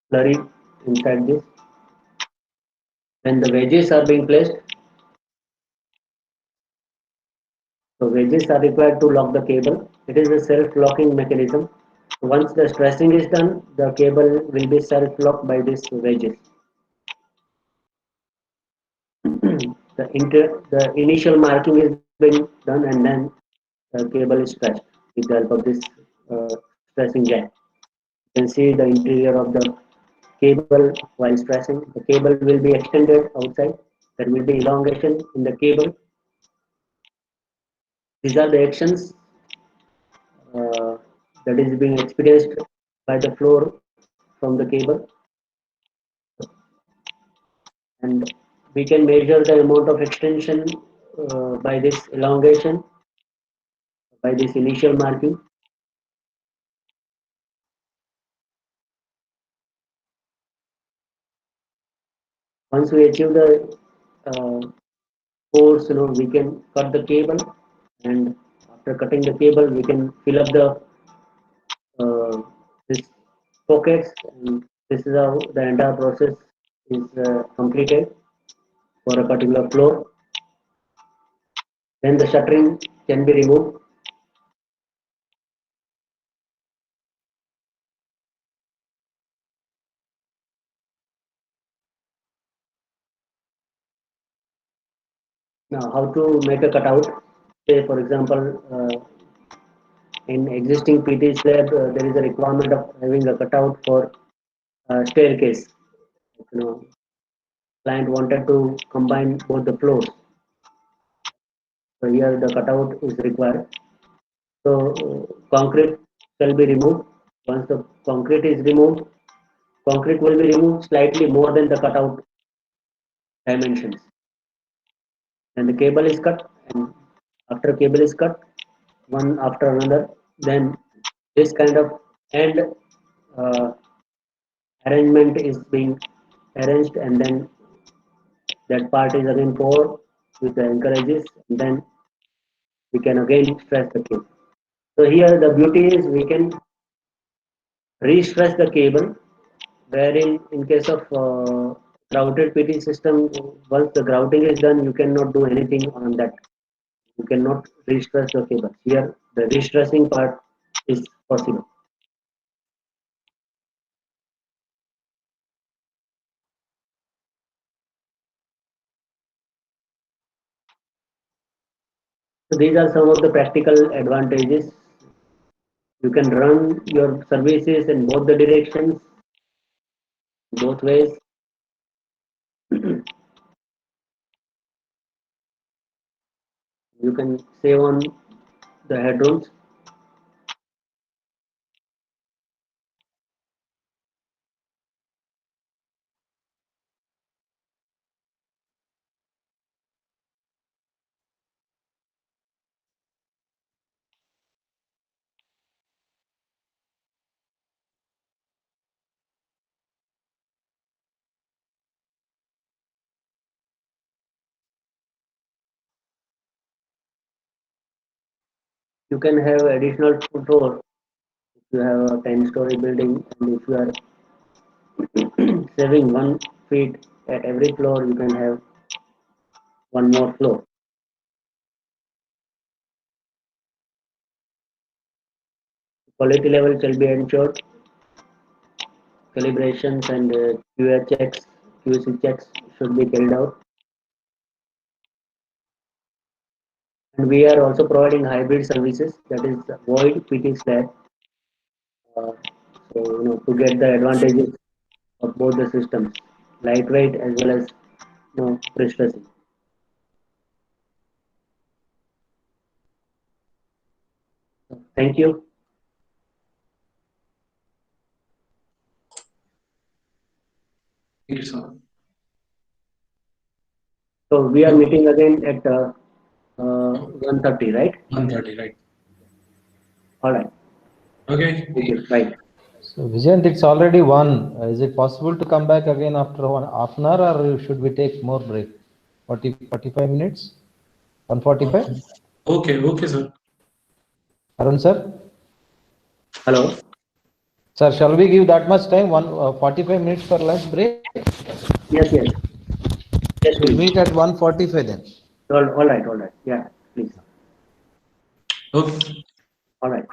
slurry inside this. When the wedges are being placed, so wedges are required to lock the cable. It is a self-locking mechanism. Once the stressing is done, the cable will be self-locked by this wedges. The initial marking is being done, and then the cable is stretched with the help of this stressing jack. You can see the interior of the cable while stressing. The cable will be extended outside. There will be elongation in the cable. These are the actions uh, that is being experienced by the floor from the cable, and we can measure the amount of extension by this elongation, by this initial marking. Once we achieve the force, we can cut the cable, and after cutting the cable, we can fill up the this pockets, and this is how the entire process is completed for a particular floor. Then the shuttering can be removed. Now, how to make a cutout? Say, for example, in existing PT slab, there is a requirement of having a cutout for staircase. Client wanted to combine both the floors. So here the cutout is required. So concrete shall be removed. Once the concrete is removed, concrete will be removed slightly more than the cutout dimensions. And the cable is cut, and after cable is cut, one after another, then this kind of end uh, arrangement is being arranged, and then that part is again poured with the anchorages, and then we can again stress the cable. So here the beauty is we can re-stress the cable, wherein in case of grouted PT system, once the grouting is done, you cannot do anything on that. You cannot re-stress the cable. Here the re-stressing part is possible. So these are some of the practical advantages. You can run your services in both the directions, both ways. You can save on the headrooms. You can have additional floor if you have a 10-story building, and if you are saving 1 feet at every floor, you can have one more floor. Quality level shall be ensured. Calibrations and QA checks, QC checks should be carried out. And we are also providing hybrid services, that is void PT slab. So to get the advantages of both the systems, lightweight as well as pre-stressing. Thank you. Thank you, sir. So we are meeting again at 1:30, right? 1:30, right? All right. Okay. Thank you. Right. So Vijayant, it's already 1. Is it possible to come back again after half an hour, or should we take more break? 45 minutes? 1:45? Okay, sir. Arun sir? Hello. Sir, shall we give that much time? 45 minutes for lunch break? Yes. Yes, We'll please. meet at 1:45 then. All right. Yeah, please. Okay. All right.